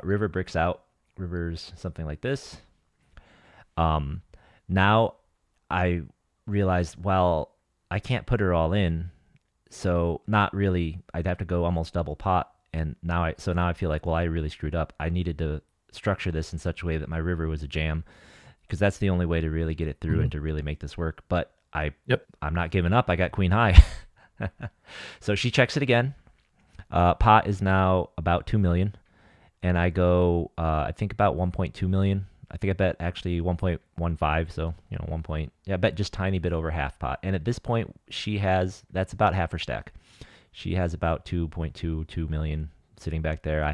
river bricks out. River's something like this. Now I realized, well, I can't put her all in. So not really. I'd have to go almost double pot, and now I feel like, well, I really screwed up. I needed to structure this in such a way that my river was a jam, because that's the only way to really get it through and to really make this work. But I'm not giving up. I got queen high. So she checks it again. Pot is now about 2 million, and I go I think about 1.2 million. I think I bet actually 1.15, so I bet just tiny bit over half pot. And at this point, that's about half her stack. She has about 2.22 million sitting back there.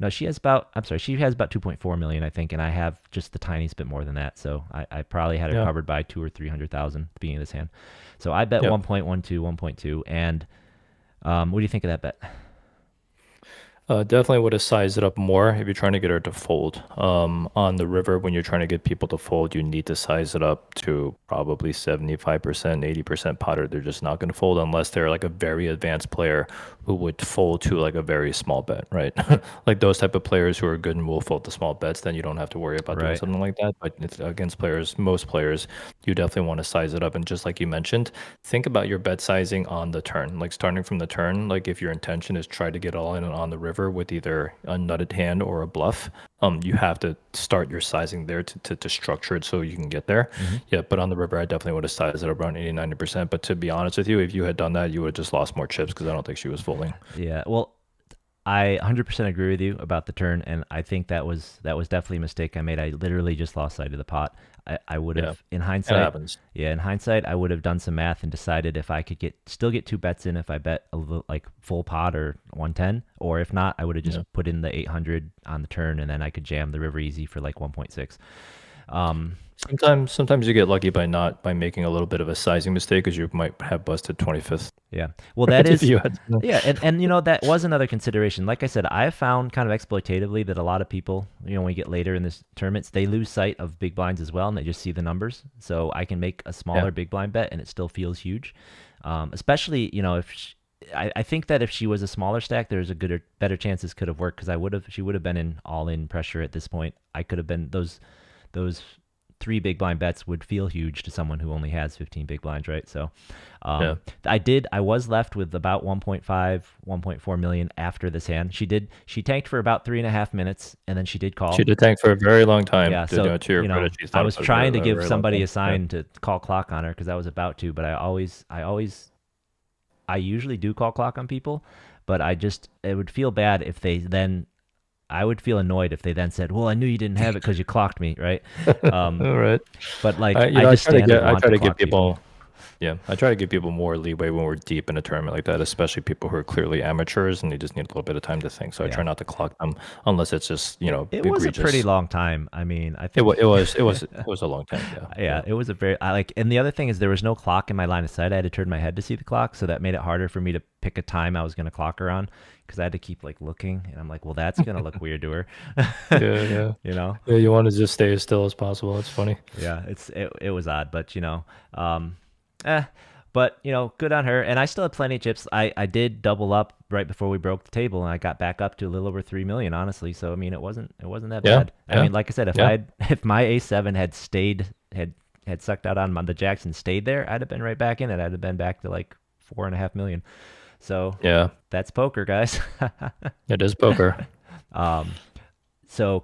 She has about 2.4 million, I think, and I have just the tiniest bit more than that. So I probably had her covered by 200,000 or 300,000 at the beginning of this hand. So I bet 1.12, 1.2, and what do you think of that bet? Definitely would have sized it up more if you're trying to get her to fold. On the river, when you're trying to get people to fold, you need to size it up to probably 75%, 80% pot, or they're just not going to fold unless they're like a very advanced player who would fold to like a very small bet, right? Like those type of players who are good and will fold the small bets, then you don't have to worry about doing something like that. But it's against most players, you definitely want to size it up. And just like you mentioned, think about your bet sizing on the turn, like starting from the turn. Like if your intention is try to get all in on the river with either a nutted hand or a bluff, you have to start your sizing there to structure it so you can get there. But on the river, I definitely would have sized it around 80-90%. But to be honest with you, if you had done that, you would have just lost more chips, because I don't think she was folding. Yeah, well, I 100% agree with you about the turn, and I think that was definitely a mistake I made. I literally just lost sight of the pot. I would have, in hindsight, it happens. Yeah, in hindsight, I would have done some math and decided if I could still get two bets in if I bet a little, like full pot or 110, or if not, I would have just put in the 800 on the turn, and then I could jam the river easy for like 1.6. Sometimes you get lucky by making a little bit of a sizing mistake, because you might have busted 25th. Yeah. Well, that is and that was another consideration. Like I said, I found kind of exploitatively that a lot of people, when we get later in this tournaments, they lose sight of big blinds as well, and they just see the numbers. So I can make a smaller big blind bet and it still feels huge. Especially, if I think that if she was a smaller stack, there's better chance this could have worked, because she would have been in all in pressure at this point. I could have been those 3 big blind bets would feel huge to someone who only has 15 big blinds, right? So I was left with about 1.5, 1.4 million after this hand. She tanked for about 3.5 minutes, and then she did call. She did tank for a very long time. Yeah, so I was trying to give somebody a sign to call clock on her, because I was about to, but I usually do call clock on people, but it would feel bad if they then I would feel annoyed if they then said, "Well, I knew you didn't have it because you clocked me," right? All right. But like, I, I just stand and I want try to to give clock people. people, yeah, I try to give people more leeway when we're deep in a tournament like that, especially people who are clearly amateurs and they just need a little bit of time to think. So I try Yeah. not to clock them unless it's just, you know, It was a pretty egregious. long time. I mean, I It think was, it was, it was, it was a long time. Yeah. yeah, it was a very I like. And the other thing is there was no clock in my line of sight. I had to turn my head to see the clock, so that made it harder for me to pick a time I was going to clock her on because I had to keep like looking, and I'm like, well, that's going to look weird to her. Yeah. Yeah. You know? Yeah. You want to just stay as still as possible. It's funny. Yeah, it was odd, but um, eh. But good on her. And I still had plenty of chips. I did double up right before we broke the table, and I got back up to a little over 3 million, honestly. So I mean, it wasn't that Yeah. bad. I Yeah. mean, like I said, Yeah. if my A7 had stayed had sucked out on the jacks and stayed there, I'd have been right back in it. I'd have been back to like 4.5 million. So Yeah. that's poker, guys. It is poker. So,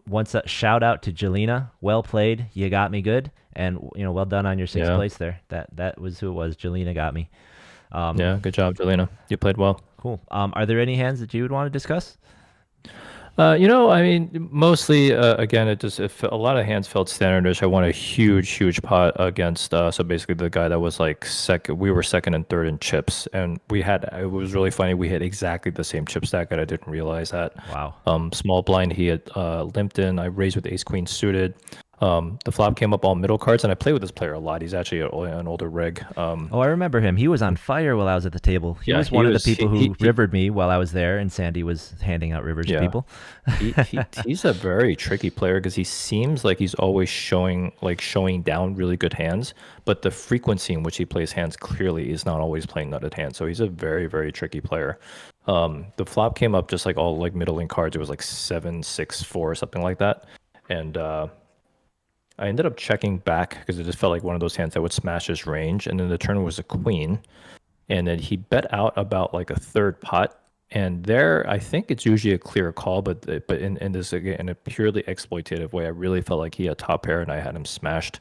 once a shout out to Jelena. Well played. You got me good. And, well done on your sixth Yeah. place there. That was who it was. Jelena got me. Yeah. Good job, Jelena. You played well. Cool. Are there any hands that you would want to discuss? I mean, mostly, again, a lot of hands felt standardish. I won a huge pot against, so basically the guy that was like second, we were second and third in chips. And it was really funny. We had exactly the same chip stack and I didn't realize that. Wow. Small blind, he had limped in. I raised with ace queen suited. The flop came up all middle cards, and I play with this player a lot. He's actually an older rig. Oh, I remember him. He was on fire while I was at the table. He Yeah, was he one of was- the people he- who rivered me while I was there, and Sandy was handing out rivers to Yeah. people. He's a very tricky player because he seems like he's always showing down really good hands, but the frequency in which he plays hands clearly is not always playing nutted hands. So he's a very, very tricky player. The flop came up just like all like middling cards. It was like 7-6-4 or something like that, and I ended up checking back because it just felt like one of those hands that would smash his range. And then the turn was a queen, and then he bet out about like a third pot. And there, I think it's usually a clear call, but in this again in a purely exploitative way, I really felt like he had top pair and I had him smashed.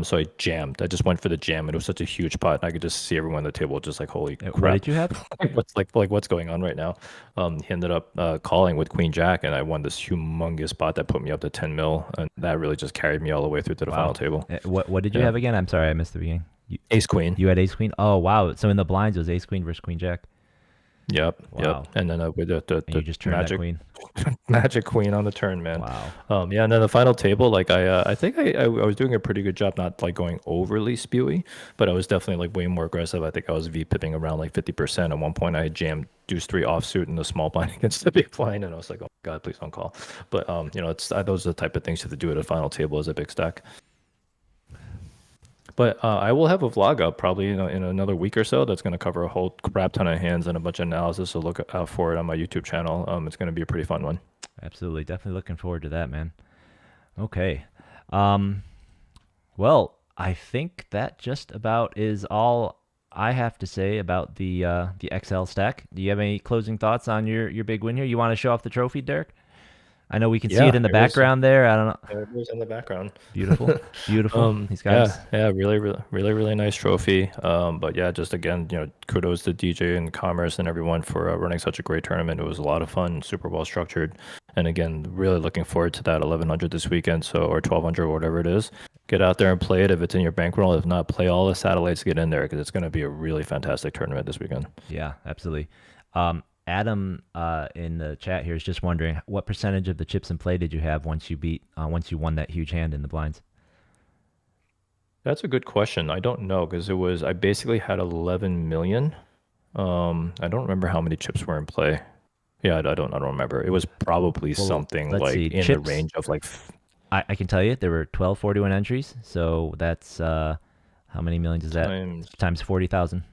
So I jammed. I just went for the jam, and it was such a huge pot, and I could just see everyone at the table just like, holy crap! What did you have? What's going on right now? He ended up calling with queen jack, and I won this humongous pot that put me up to 10 mil, and that really just carried me all the way through to the final table. What did you Yeah. have again? I'm sorry, I missed the beginning. Ace queen. You had ace queen. Oh wow! So in the blinds, it was ace queen versus queen jack. Yep. Wow. And then with the And you just turned magic that queen. magic queen on the turn, man. Wow. Yeah, and then the final table, like I think I was doing a pretty good job, not like going overly spewy, but I was definitely like way more aggressive. I think I was V-pipping around like 50%. At one point, I had jammed deuce 3 offsuit in the small blind against the big blind, and I was like, oh my god, please don't call. But it's those are the type of things you have to do at a final table as a big stack. But I will have a vlog up probably in another week or so that's going to cover a whole crap ton of hands and a bunch of analysis. So look out for it on my YouTube channel. It's going to be a pretty fun one. Absolutely. Definitely looking forward to that, man. Okay. Well, I think that just about is all I have to say about the XL stack. Do you have any closing thoughts on your big win here? You want to show off the trophy, Derek? I know we can see it in the background there. I don't know. There it is in the background. Beautiful. Beautiful. These guys. Yeah, really nice trophy. But yeah, just again, kudos to DJ and Commerce and everyone for running such a great tournament. It was a lot of fun, super well structured, and again, really looking forward to that 1100 this weekend, or 1200 or whatever it is. Get out there and play it if it's in your bankroll. If not, play all the satellites to get in there because it's going to be a really fantastic tournament this weekend. Yeah, absolutely. Adam in the chat here is just wondering what percentage of the chips in play did you have once you won that huge hand in the blinds? That's a good question. I don't know because I basically had 11 million. I don't remember how many chips were in play. Yeah, I don't remember. It was probably something like in the range of like. I can tell you there were 1241 entries. So that's how many millions is that? Times 40,000.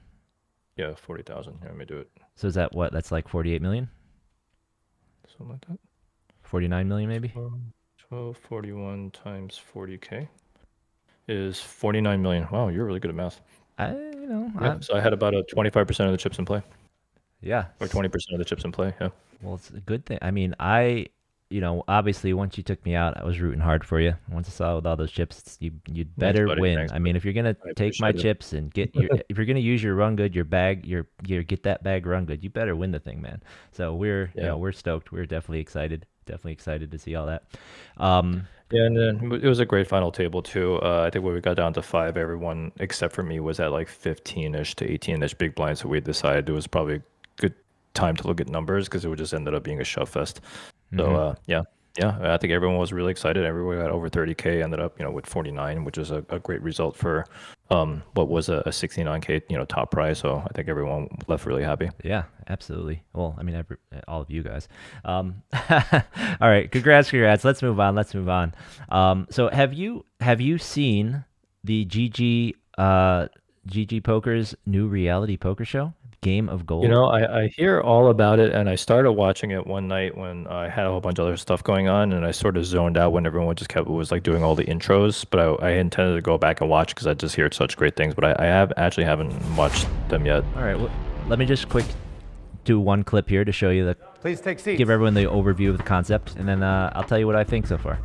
Yeah, 40,000. Yeah, let me do it. So is that what? That's like 48 million? Something like that. 49 million maybe? 1241 times 40K is 49 million. Wow, you're really good at math. So I had about a 25% of the chips in play. Yeah. Or 20% of the chips in play, yeah. Well, it's a good thing. I mean, I you know, obviously once you took me out, I was rooting hard for you. Once I saw with all those chips, you'd better buddy. win. Thanks, I mean, if you're gonna I take my appreciate it. chips and get your, if you're gonna use your run good, your bag, your get that bag run good, you better win the thing, man. So we're, you Yeah. know, we're stoked. We're definitely excited. Definitely excited to see all that. Yeah, and then it was a great final table too. I think when we got down to 5, everyone except for me was at like 15-ish to 18-ish big blinds. So we decided it was probably a good time to look at numbers because it would just ended up being a shove fest. So yeah, I think everyone was really excited. Everyone got over 30K. Ended up, with 49, which is a great result for what was a 69K, top prize. So I think everyone left really happy. Yeah, absolutely. Well, I mean, all of you guys. All right, congrats. Let's move on. So have you seen the GG Poker's new reality poker show, Game of Gold? I hear all about it, and I started watching it one night when I had a whole bunch of other stuff going on, and I sort of zoned out when everyone just was like doing all the intros. But I intended to go back and watch because I just heard such great things. But I haven't watched them yet. All right, well, let me just do one clip here to show you Please take seats. give everyone the overview of the concept, and then I'll tell you what I think so far.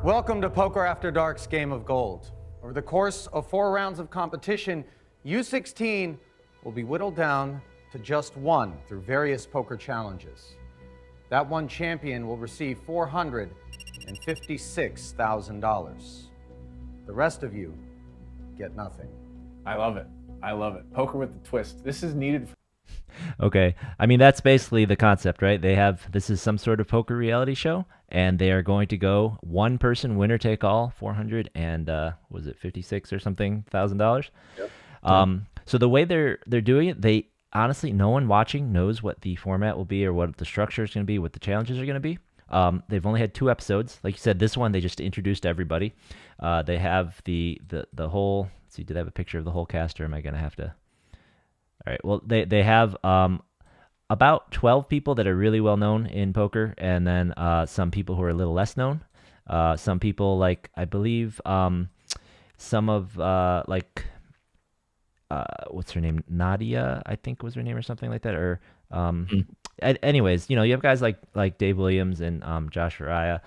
Welcome to Poker After Dark's Game of Gold. Over the course of 4 rounds of competition, U16 will be whittled down to just one through various poker challenges. That one champion will receive $456,000. The rest of you get nothing. I love it. Poker with the twist. This is needed. Okay. I mean, that's basically the concept, right? This is some sort of poker reality show, and they are going to go one person, winner take all, 400 and was it 56 or something $1,000? Yep. So the way they're doing it, they honestly, no one watching knows what the format will be or what the structure is going to be, what the challenges are going to be. They've only had 2 episodes. Like you said, this one they just introduced everybody. They have the whole. Let's see, do they have a picture of the whole cast, or am I going to have to? All right. Well, they have about 12 people that are really well known in poker, and then some people who are a little less known. Some people like, I believe, some of what's her name? Nadia, I think was her name, or something like that. Or anyways, you have guys like Dave Williams and Josh Araya,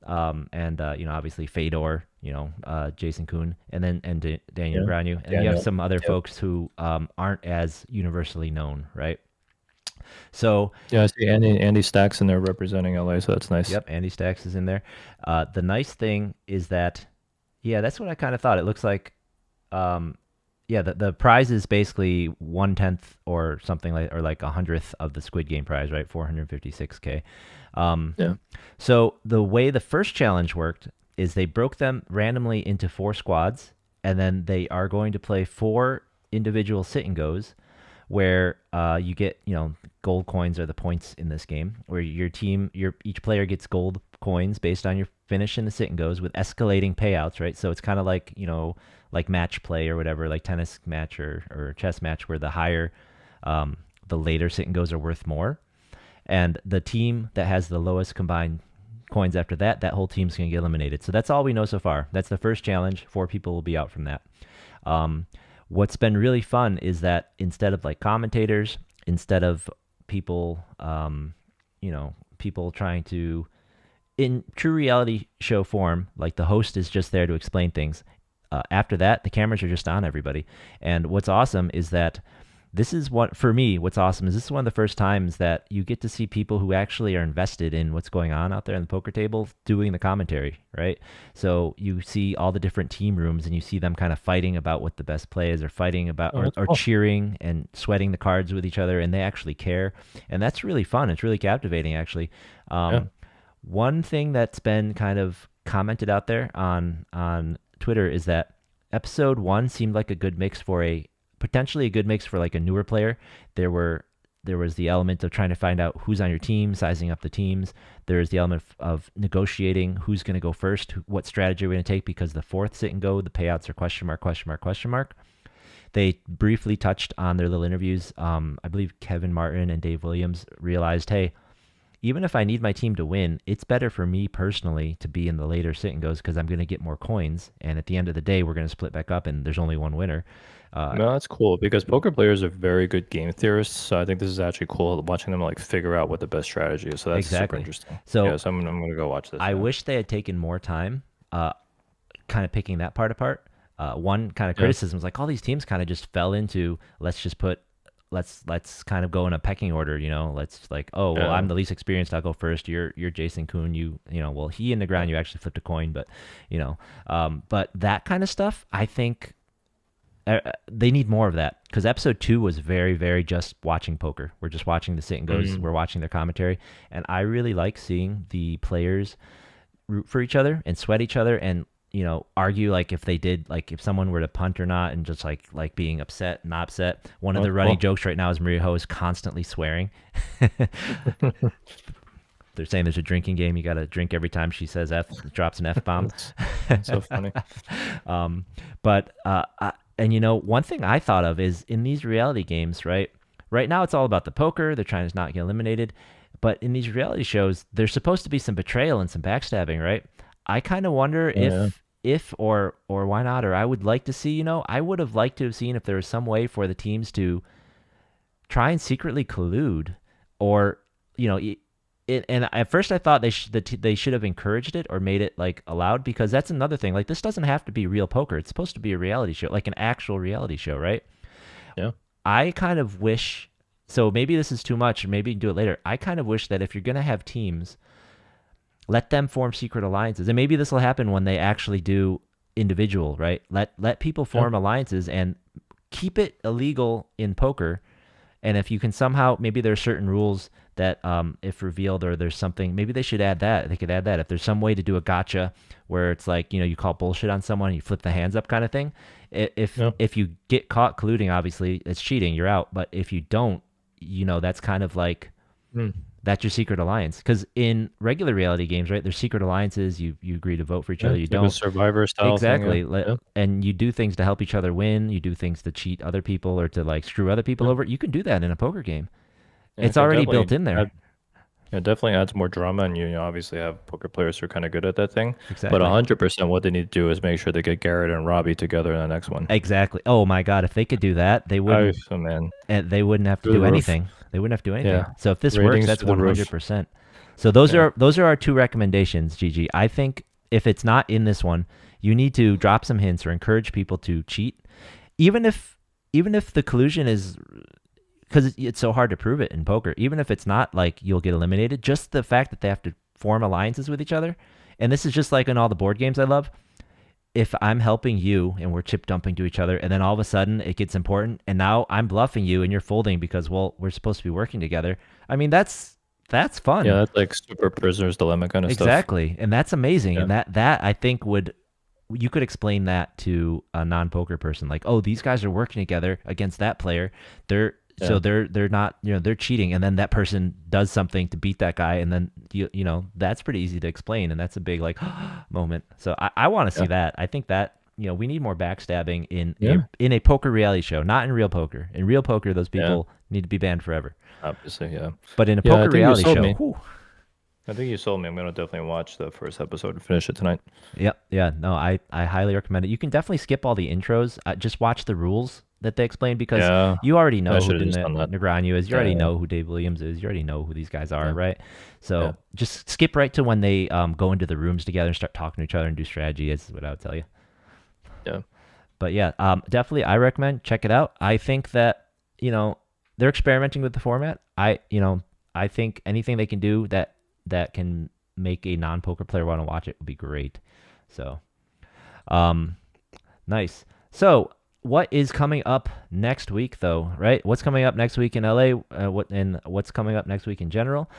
and obviously Fedor, Jason Kuhn, and then Daniel Granu, and then you have some other folks who aren't as universally known, right? So yeah, I see Andy Stacks in there representing LA, so that's nice. Yep, Andy Stacks is in there. The nice thing is that, that's what I kind of thought. It looks like, the prize is basically 1/10 or something like, or like 100th of the Squid Game prize, right? 456K. So the way the first challenge worked is they broke them randomly into 4 squads, and then they are going to play 4 individual sit and goes, where you get, gold coins are the points in this game, where each player gets gold coins based on your finish in the sit and goes with escalating payouts, right? So it's kind of like, like match play or whatever, like tennis match or chess match, where the higher, the later sit and goes are worth more. And the team that has the lowest combined coins after that whole team's going to get eliminated. So that's all we know so far. That's the first challenge. 4 people will be out from that. What's been really fun is that instead of like commentators, instead of people, people trying to, in true reality show form, like the host is just there to explain things. After that, the cameras are just on everybody. And what's awesome is that this is one of the first times that you get to see people who actually are invested in what's going on out there in the poker table doing the commentary, right? So you see all the different team rooms, and you see them kind of fighting about what the best play is, or fighting about, or cheering and sweating the cards with each other, and they actually care. And that's really fun. It's really captivating, actually. One thing that's been kind of commented out there on Twitter is that episode 1 seemed like a good mix potentially a good mix for like a newer player. There was the element of trying to find out who's on your team, sizing up the teams. There's the element of negotiating who's going to go first, what strategy we're going to take, because the 4th sit and go, the payouts are question mark. They briefly touched on their little interviews. I believe Kevin Martin and Dave Williams realized, hey, even if I need my team to win, it's better for me personally to be in the later sit and goes because I'm going to get more coins. And at the end of the day, we're going to split back up and there's only one winner. No, that's cool because poker players are very good game theorists. So I think this is actually cool watching them like figure out what the best strategy is. So that's super Exactly. interesting. So yeah, so I'm gonna go watch this. I yeah. wish they had taken more time, kind of picking that part apart. One kind of criticism is like all these teams kind of just fell into let's kind of go in a pecking order, let's like, oh, well, I'm the least experienced, I'll go first. You're Jason Kuhn, well, he in the ground, you actually flipped a coin, but but that kind of stuff, I think they need more of that because episode 2 was very, very just watching poker. We're just watching the sit and goes. We're watching their commentary, and I really like seeing the players root for each other and sweat each other and argue like if they did, like if someone were to punt or not, and just like being upset, not upset. One of the running jokes right now is Maria Ho is constantly swearing. They're saying there's a drinking game. You got to drink every time she says F, drops an F bomb. That's so funny. And one thing I thought of is in these reality games, right now it's all about the poker. They're trying to not get eliminated. But in these reality shows, there's supposed to be some betrayal and some backstabbing, right? I kind of wonder if or why not, or I would like to see, I would have liked to have seen if there was some way for the teams to try and secretly collude or, and at first I thought they should have encouraged it or made it like allowed, because that's another thing. Like this doesn't have to be real poker. It's supposed to be a reality show, like an actual reality show, right? Yeah. I kind of wish, so maybe this is too much, or maybe you can do it later. I kind of wish that if you're going to have teams, let them form secret alliances. And maybe this will happen when they actually do individual, right? Let people form alliances and keep it illegal in poker. And if you can somehow, maybe there are certain rules that if revealed or there's something, maybe they should add that. They could add that. If there's some way to do a gotcha where it's like, you call bullshit on someone, you flip the hands up kind of thing. If you get caught colluding, obviously it's cheating, you're out. But if you don't, that's kind of like, that's your secret alliance. Because in regular reality games, right, there's secret alliances. You agree to vote for each other. You don't. Survivor style. Exactly. And you do things to help each other win. You do things to cheat other people or to like screw other people over. You can do that in a poker game. It's already built in there. It definitely adds more drama, and you obviously have poker players who are kind of good at that thing. Exactly. But 100%, what they need to do is make sure they get Garrett and Robbie together in the next one. Exactly. Oh my God, if they could do that, they wouldn't. And they wouldn't have to do anything. They wouldn't have to do anything. Yeah. So if this works, that's 100%. So those are our 2 recommendations, Gigi. I think if it's not in this one, you need to drop some hints or encourage people to cheat, even if the collusion is. Because it's so hard to prove it in poker. Even if it's not like you'll get eliminated, just the fact that they have to form alliances with each other. And this is just like in all the board games I love. If I'm helping you and we're chip dumping to each other, and then all of a sudden it gets important, and now I'm bluffing you and you're folding because, well, we're supposed to be working together. I mean, that's fun. Yeah, that's like super prisoner's dilemma kind of stuff. Exactly. And that's amazing. Yeah. And that I think you could explain that to a non-poker person. Like, oh, these guys are working together against that player. So they're not, they're cheating, and then that person does something to beat that guy, and then that's pretty easy to explain, and that's a big like moment. So I want to see that. I think that we need more backstabbing in a poker reality show, not in real poker. In real poker, those people need to be banned forever. Obviously, yeah. But in a poker reality show, I think you sold me. I'm gonna definitely watch the first episode and finish it tonight. Yep. Yeah. No, I highly recommend it. You can definitely skip all the intros. Just watch the rules that they explain, because you already know who Negreanu is. You already know who Dave Williams is. You already know who these guys are, right? So just skip right to when they go into the rooms together and start talking to each other and do strategy. Is what I would tell you. Yeah. But yeah, definitely I recommend check it out. I think that they're experimenting with the format. I think anything they can do that can make a non-poker player want to watch it would be great. So, nice. So, what is coming up next week, though, right? What's coming up next week in LA? What's coming up next week in general?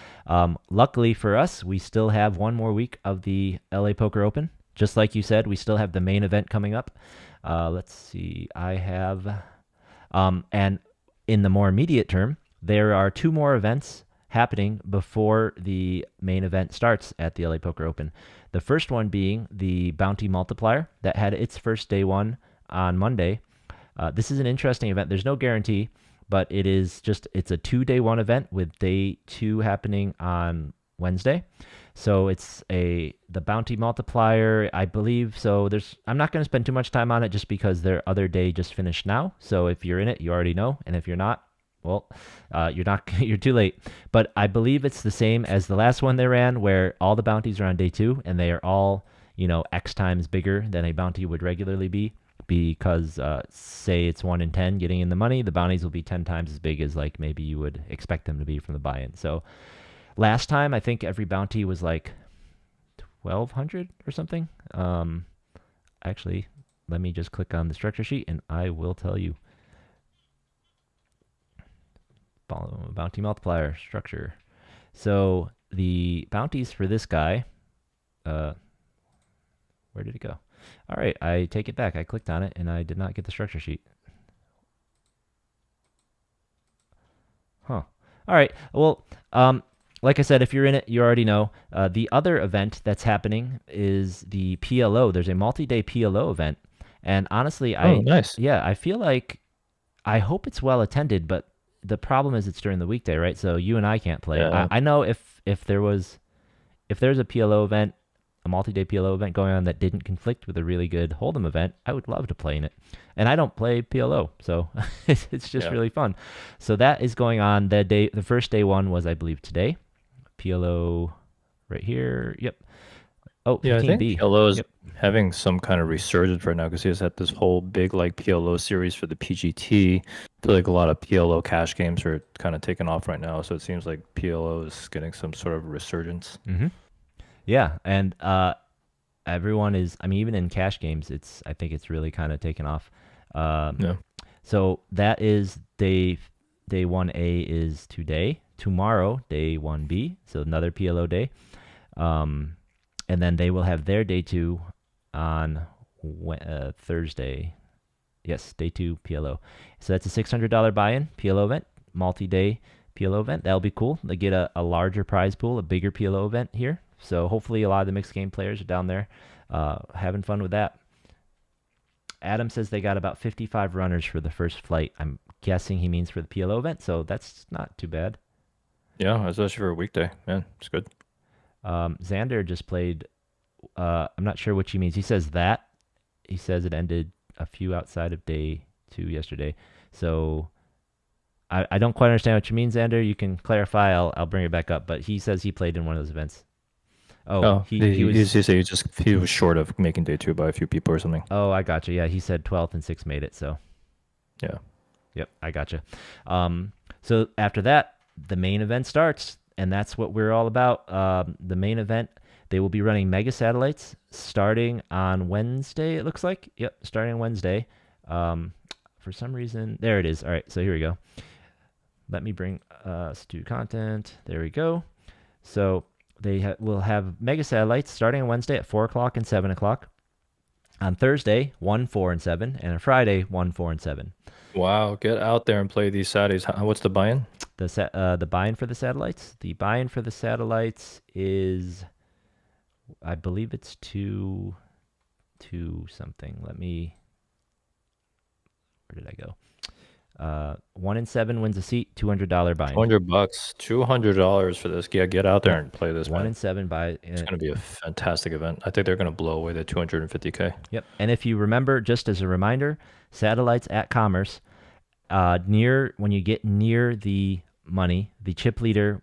Luckily for us, we still have one more week of the LA Poker Open. Just like you said, we still have the main event coming up. Let's see. I have, and in the more immediate term, there are 2 more events happening before the main event starts at the LA Poker Open. The first one being the Bounty Multiplier that had its first day 1 on Monday. This is an interesting event. There's no guarantee, but it's a 2-day one event with day 2 happening on Wednesday. So it's the bounty multiplier, I believe. So I'm not going to spend too much time on it just because their other day just finished now. So if you're in it, you already know. And if you're not, well, you're too late. But I believe it's the same as the last one they ran, where all the bounties are on day 2 and they are all, X times bigger than a bounty would regularly be. Because say it's 1 in 10 getting in the money, the bounties will be 10 times as big as like maybe you would expect them to be from the buy-in. So last time, I think every bounty was like 1,200 or something. Actually, let me just click on the structure sheet and I will tell you. Bounty multiplier structure. So the bounties for this guy, where did it go? All right, I take it back. I clicked on it and I did not get the structure sheet. Huh. All right. Well, like I said, if you're in it, you already know. The other event that's happening is the PLO. There's a multi-day PLO event. And honestly, nice. Yeah, I feel like, I hope it's well attended, but the problem is it's during the weekday, right? So you and I can't play. Yeah. I know if there's a PLO event, a multi-day PLO event going on that didn't conflict with a really good Hold'em event, I would love to play in it. And I don't play PLO, so it's just really fun. So that is going on. The first day one was, I believe, today. PLO right here. Yep. Oh, Yeah, I 15B. think PLO is having some kind of resurgence right now because he has had this whole big like PLO series for the PGT. I feel like a lot of PLO cash games are kind of taking off right now, so it seems like PLO is getting some sort of resurgence. Mm-hmm. Yeah, and everyone is. I mean, even in cash games, I think it's really kind of taken off. Yeah. So that is day 1A is today. Tomorrow, day 1B, so another PLO day. And then they will have their day 2 on Thursday. Yes, day 2 PLO. So that's a $600 buy-in PLO event, multi-day PLO event. That'll be cool. They get a larger prize pool, a bigger PLO event here. So hopefully a lot of the mixed game players are down there having fun with that. Adam says they got about 55 runners for the first flight. I'm guessing he means for the PLO event, so that's not too bad. Yeah, especially for a weekday. Man, it's good. Xander just played. I'm not sure what he means. He says that. He says it ended a few outside of day 2 yesterday. So I don't quite understand what you mean, Xander. You can clarify. I'll bring it back up. But he says he played in one of those events. He was short of making day 2 by a few people or something. Oh, I gotcha. Yeah, he said 12th and 6th made it. So yeah. Yep, I gotcha. So after that, the main event starts, and that's what we're all about. The main event, they will be running Mega Satellites starting on Wednesday, it looks like. Yep, starting on Wednesday. For some reason, there it is. All right, so here we go. Let me bring us to content. There we go. So they will have Mega Satellites starting on Wednesday at 4 o'clock and 7 o'clock. On Thursday, 1, 4, and 7. And on Friday, 1, 4, and 7. Wow, get out there and play these satellites. What's the buy-in? The buy-in for the satellites? The buy-in for the satellites is, I believe it's 2 something. Where did I go? 1 in 7 wins a seat, $200 buy-in. $200, $200 for this. Yeah, get out there and play this. 1 in 7 buy. It's going to be a fantastic event. I think they're going to blow away the 250K. Yep. And if you remember, just as a reminder, satellites at Commerce, when you get near the money, the chip leader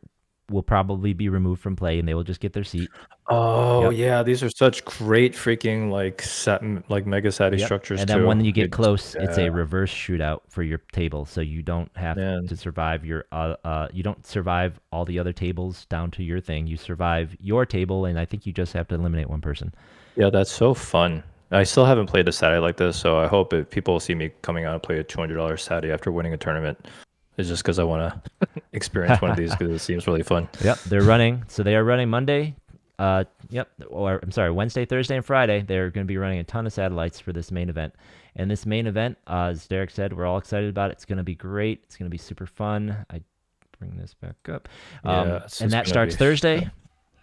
will probably be removed from play, and they will just get their seat. Oh yeah, these are such great freaking like mega sati structures. And then when you get close, it's a reverse shootout for your table, so you don't have to survive you don't survive all the other tables down to your thing. You survive your table, and I think you just have to eliminate one person. Yeah, that's so fun. I still haven't played a sati like this, so I hope if people see me coming out and play a $200 sati after winning a tournament, it's just because I want to experience one of these because it seems really fun. Yep, they're running. So they are running Monday. Wednesday, Thursday, and Friday. They're going to be running a ton of satellites for this main event. And this main event, as Derek said, we're all excited about it. It's going to be great. It's going to be super fun. I bring this back up. And that starts Thursday,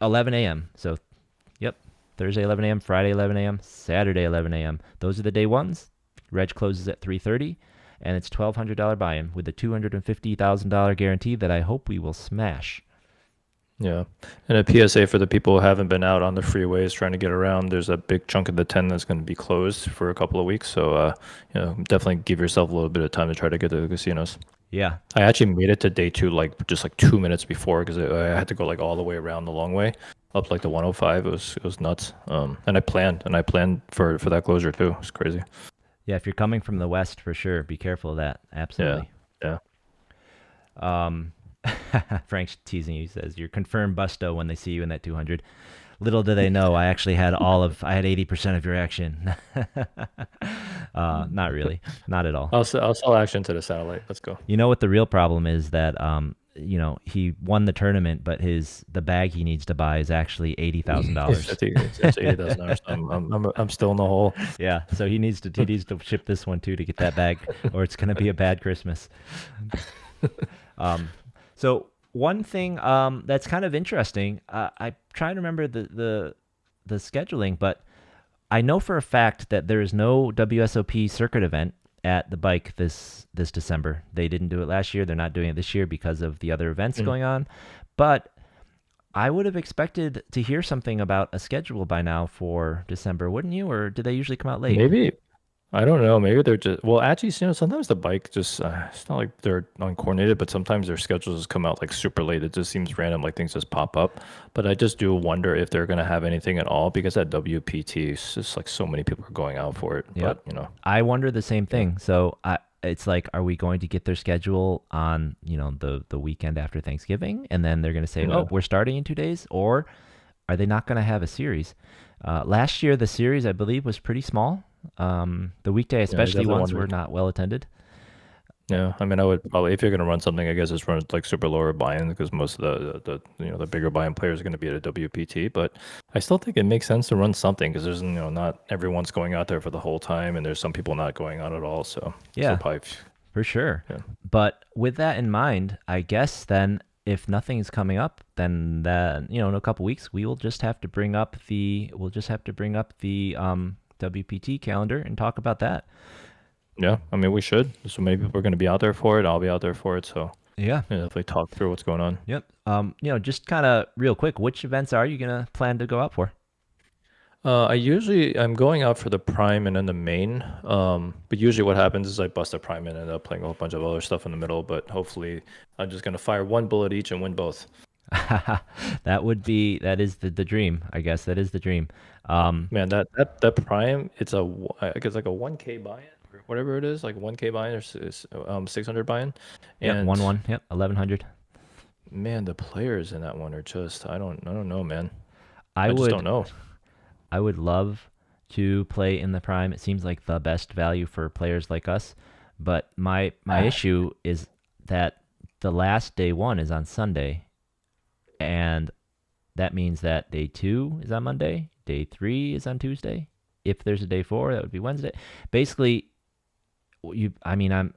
11 a.m. So, yep, Thursday, 11 a.m., Friday, 11 a.m., Saturday, 11 a.m. Those are the day ones. Reg closes at 3:30. and it's $1,200 buy-in with a $250,000 guarantee that I hope we will smash. Yeah. And a PSA for the people who haven't been out on the freeways trying to get around. There's a big chunk of the 10 that's going to be closed for a couple of weeks. So, definitely give yourself a little bit of time to try to get to the casinos. Yeah. I actually made it to day 2, just 2 minutes before, because I had to go all the way around the long way up the 105. It was nuts. And I planned for that closure too. It's crazy. Yeah. If you're coming from the west, for sure, be careful of that. Absolutely. Yeah. Frank's teasing you. He says you're confirmed busto when they see you in that 200. Little do they know, I actually had I had 80% of your action. Not really, not at all. I'll sell action to the satellite. Let's go. You know what the real problem is that he won the tournament, but the bag he needs to buy is actually $80,000. It's $80,000. I'm still in the hole. Yeah, so he needs to ship this one too to get that bag, or it's gonna be a bad Christmas. So one thing that's kind of interesting, I try to remember the scheduling, but I know for a fact that there is no WSOP circuit event at the bike this December. They didn't do it last year. They're not doing it this year because of the other events going on. But I would have expected to hear something about a schedule by now for December, wouldn't you? Or do they usually come out late? Maybe. I don't know. Maybe they're just actually, sometimes the bike just it's not like they're uncoordinated, but sometimes their schedules just come out super late. It just seems random, things just pop up. But I just do wonder if they're gonna have anything at all, because at WPT, it's just so many people are going out for it. Yep. But I wonder the same thing. So it's are we going to get their schedule on the weekend after Thanksgiving, and then they're going to say, oh, we're starting in 2 days, or are they not going to have a series? Last year the series, I believe, was pretty small. The weekday especially ones were not well attended. Yeah, I mean, I would probably, if you're going to run something, I guess it's run super lower buy-in, because most of the bigger buy-in players are going to be at a WPT. But I still think it makes sense to run something, because there's not everyone's going out there for the whole time, and there's some people not going out at all. So yeah, probably, for sure. Yeah. But with that in mind, I guess then if nothing's coming up, then in a couple weeks we will just have to bring up the WPT calendar and talk about that. Yeah, I mean, we should. So many people are going to be out there for it. I'll be out there for it. So yeah, definitely talk through what's going on. Yep. Just kind of real quick, which events are you gonna plan to go out for? I'm going out for the prime and then the main. But usually what happens is I bust a prime and end up playing a whole bunch of other stuff in the middle. But hopefully I'm just gonna fire one bullet each and win both. That is the dream. I guess that is the dream. Man, that prime, it's like a 1K buy-in or whatever it is, like 1K buy-in or 600 buy-in. And 1-1, yep, 1100. Man, the players in that one are just I don't know, man. I just don't know. I would love to play in the prime. It seems like the best value for players like us. But my issue is that the last day 1 is on Sunday, and that means that day 2 is on Monday, day 3 is on Tuesday. If there's a day 4, that would be Wednesday. Basically, I'm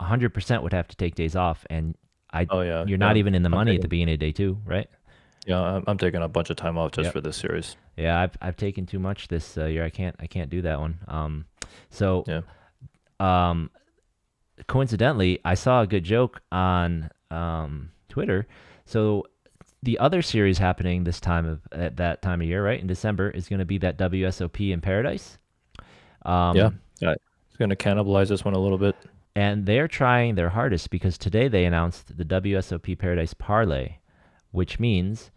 100% would have to take days off, and you're not even in the money at the beginning of day 2, right? Yeah, I'm taking a bunch of time off just for this series. Yeah, I've taken too much this year. I can't do that one. Coincidentally, I saw a good joke on Twitter. So the other series happening at that time of year, right, in December, is going to be that WSOP in Paradise. It's going to cannibalize this one a little bit. And they're trying their hardest, because today they announced the WSOP Paradise Parlay, which means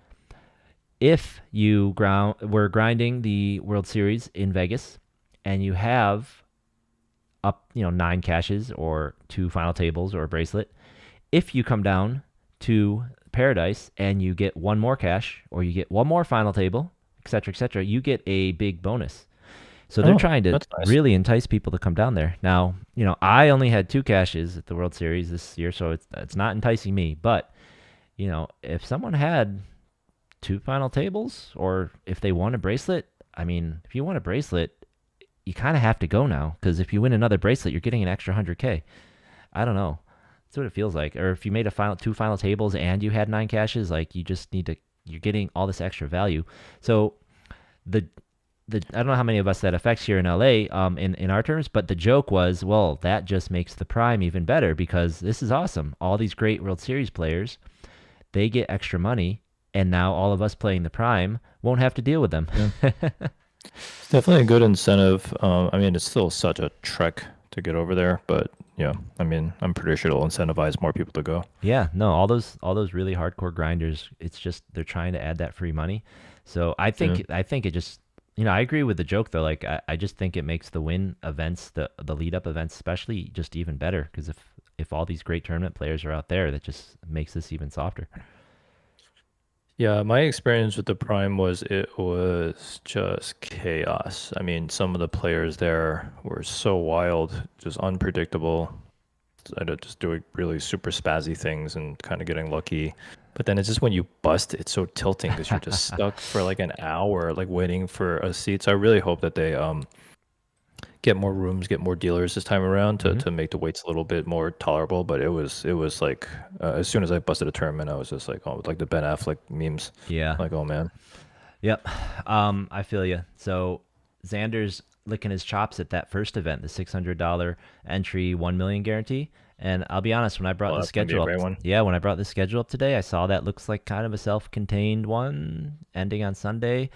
if you were grinding the World Series in Vegas and you have up 9 caches or 2 final tables or a bracelet, if you come down to Paradise and you get 1 more cache or you get 1 more final table, etc., you get a big bonus. So they're trying to really entice people to come down there. Now, I only had 2 caches at the World Series this year, so it's not enticing me. But, if someone had 2 final tables, or if they won a bracelet, if you won a bracelet, you kind of have to go now, because if you win another bracelet, you're getting an extra 100K. I don't know. That's what it feels like. Or if you made 2 final tables and you had 9 caches, you're getting all this extra value. So the I don't know how many of us that affects here in LA in our terms, but the joke was, well, that just makes the prime even better because this is awesome. All these great World Series players, they get extra money, and now all of us playing the prime won't have to deal with them. Yeah. It's definitely a good incentive. I mean, it's still such a trek to get over there, but yeah, I mean, I'm pretty sure it'll incentivize more people to go. Yeah, no, all those really hardcore grinders, it's just they're trying to add that free money. So I think it just, I agree with the joke though. Like I just think it makes the win events, the lead up events especially, just even better because if all these great tournament players are out there, that just makes this even softer. Yeah, my experience with the Prime was it was just chaos. I mean, some of the players there were so wild, just unpredictable. Just doing really super spazzy things and kind of getting lucky. But then it's just when you bust, it's so tilting because you're just stuck for like an hour, like waiting for a seat. So I really hope that they get more rooms, get more dealers this time around to make the waits a little bit more tolerable. But it was like as soon as I busted a tournament, I was just like, oh, like the Ben Affleck memes. Yeah. Like, oh man. Yep. I feel you. So Xander's licking his chops at that first event, the $600 entry, 1 million guarantee. And I'll be honest, when I brought the schedule up, when I brought the schedule up today, I saw that looks like kind of a self-contained one ending on Sunday,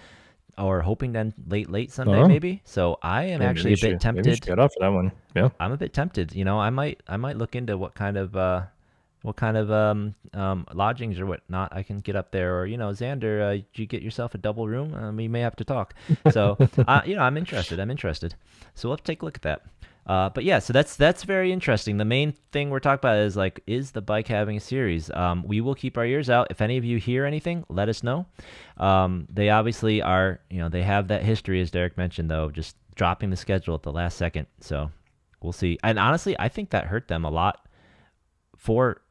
or hoping to end late Sunday maybe. So I am actually a bit tempted. Maybe you should get off for that one. Yeah, I'm a bit tempted. I might look into what kind of lodgings or whatnot I can get up there, or Xander, did you get yourself a double room? We may have to talk. So I'm interested. So we'll have to take a look at that. But yeah, so that's very interesting. The main thing we're talking about is is the bike having a series? We will keep our ears out. If any of you hear anything, let us know. They obviously are, they have that history, as Derek mentioned, though, just dropping the schedule at the last second. So we'll see. And honestly, I think that hurt them a lot for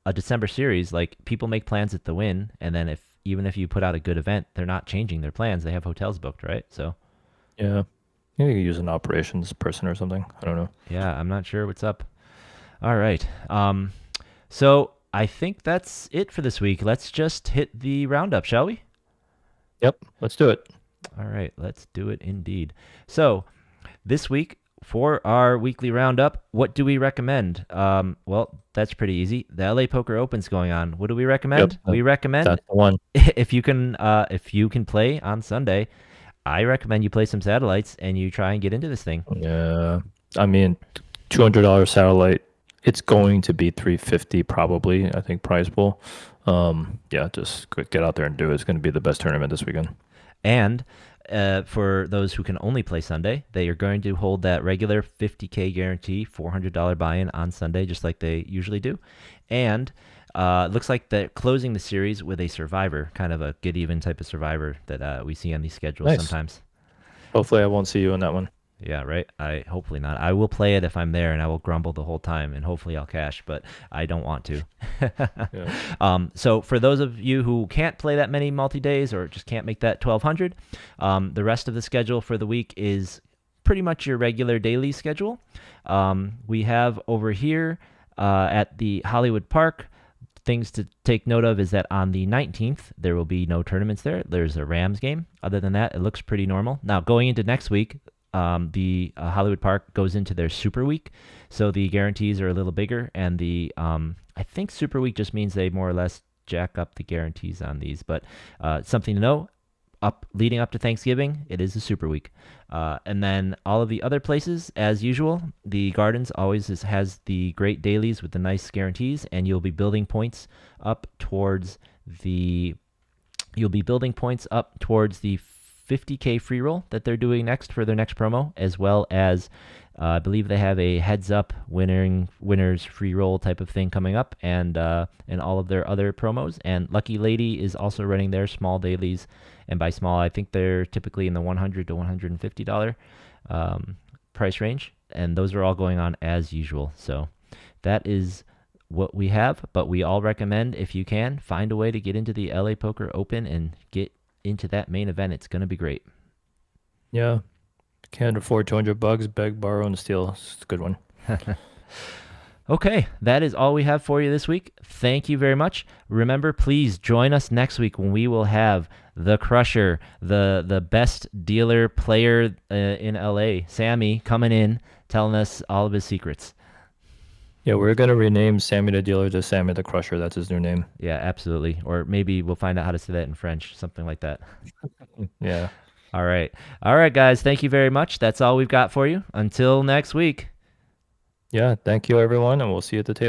a December series. Like, people make plans at the win, and then even if you put out a good event, they're not changing their plans. They have hotels booked, right? So yeah. Maybe you could use an operations person or something. I don't know. Yeah, I'm not sure what's up. All right. So I think that's it for this week. Let's just hit the roundup, shall we? Yep, let's do it. All right, let's do it indeed. So this week, for our weekly roundup, what do we recommend? Well, that's pretty easy. The LA Poker Open's going on. What do we recommend? We recommend, that's the one. if you can play on Sunday, I recommend you play some satellites and you try and get into this thing. Yeah, I mean, $200 satellite. It's going to be $350 probably. I think prize pool. Yeah, just get out there and do it. It's going to be the best tournament this weekend. And for those who can only play Sunday, they are going to hold that regular $50K guarantee, $400 buy-in on Sunday, just like they usually do. And looks like they're closing the series with a survivor, kind of a get even type of survivor that we see on these schedules sometimes. Hopefully I won't see you in that one. Yeah, right. Hopefully not. I will play it if I'm there, and I will grumble the whole time, and hopefully I'll cash, but I don't want to. Yeah. So for those of you who can't play that many multi-days or just can't make that 1,200, the rest of the schedule for the week is pretty much your regular daily schedule. We have over here at the Hollywood Park, things to take note of is that on the 19th, there will be no tournaments there. There's a Rams game. Other than that, it looks pretty normal. Now, going into next week, the Hollywood Park goes into their Super Week, so the guarantees are a little bigger, and the I think Super Week just means they more or less jack up the guarantees on these. But something to know, leading up to Thanksgiving, it is a Super Week. And then all of the other places, as usual, the Gardens always has the great dailies with the nice guarantees, and you'll be building points up towards the 50K free roll that they're doing next for their next promo, as well as I believe they have a heads up winners free roll type of thing coming up, and all of their other promos. And Lucky Lady is also running their small dailies, and by small I think they're typically in the $100 to $150 price range, and those are all going on as usual. So that is what we have, but we all recommend, if you can, find a way to get into the LA Poker Open and get into that main event. It's going to be great. Yeah. Can't afford $200, beg, borrow, and steal. It's a good one. Okay, that is all we have for you this week. Thank you very much. Remember, please join us next week when we will have the Crusher, the best dealer player in LA, Sami, coming in, telling us all of his secrets. Yeah, we're gonna rename Sammy the Dealer to Sammy the Crusher. That's his new name. Yeah, absolutely. Or maybe we'll find out how to say that in French, something like that. Yeah. All right, guys. Thank you very much. That's all we've got for you. Until next week. Yeah. Thank you, everyone, and we'll see you at the table.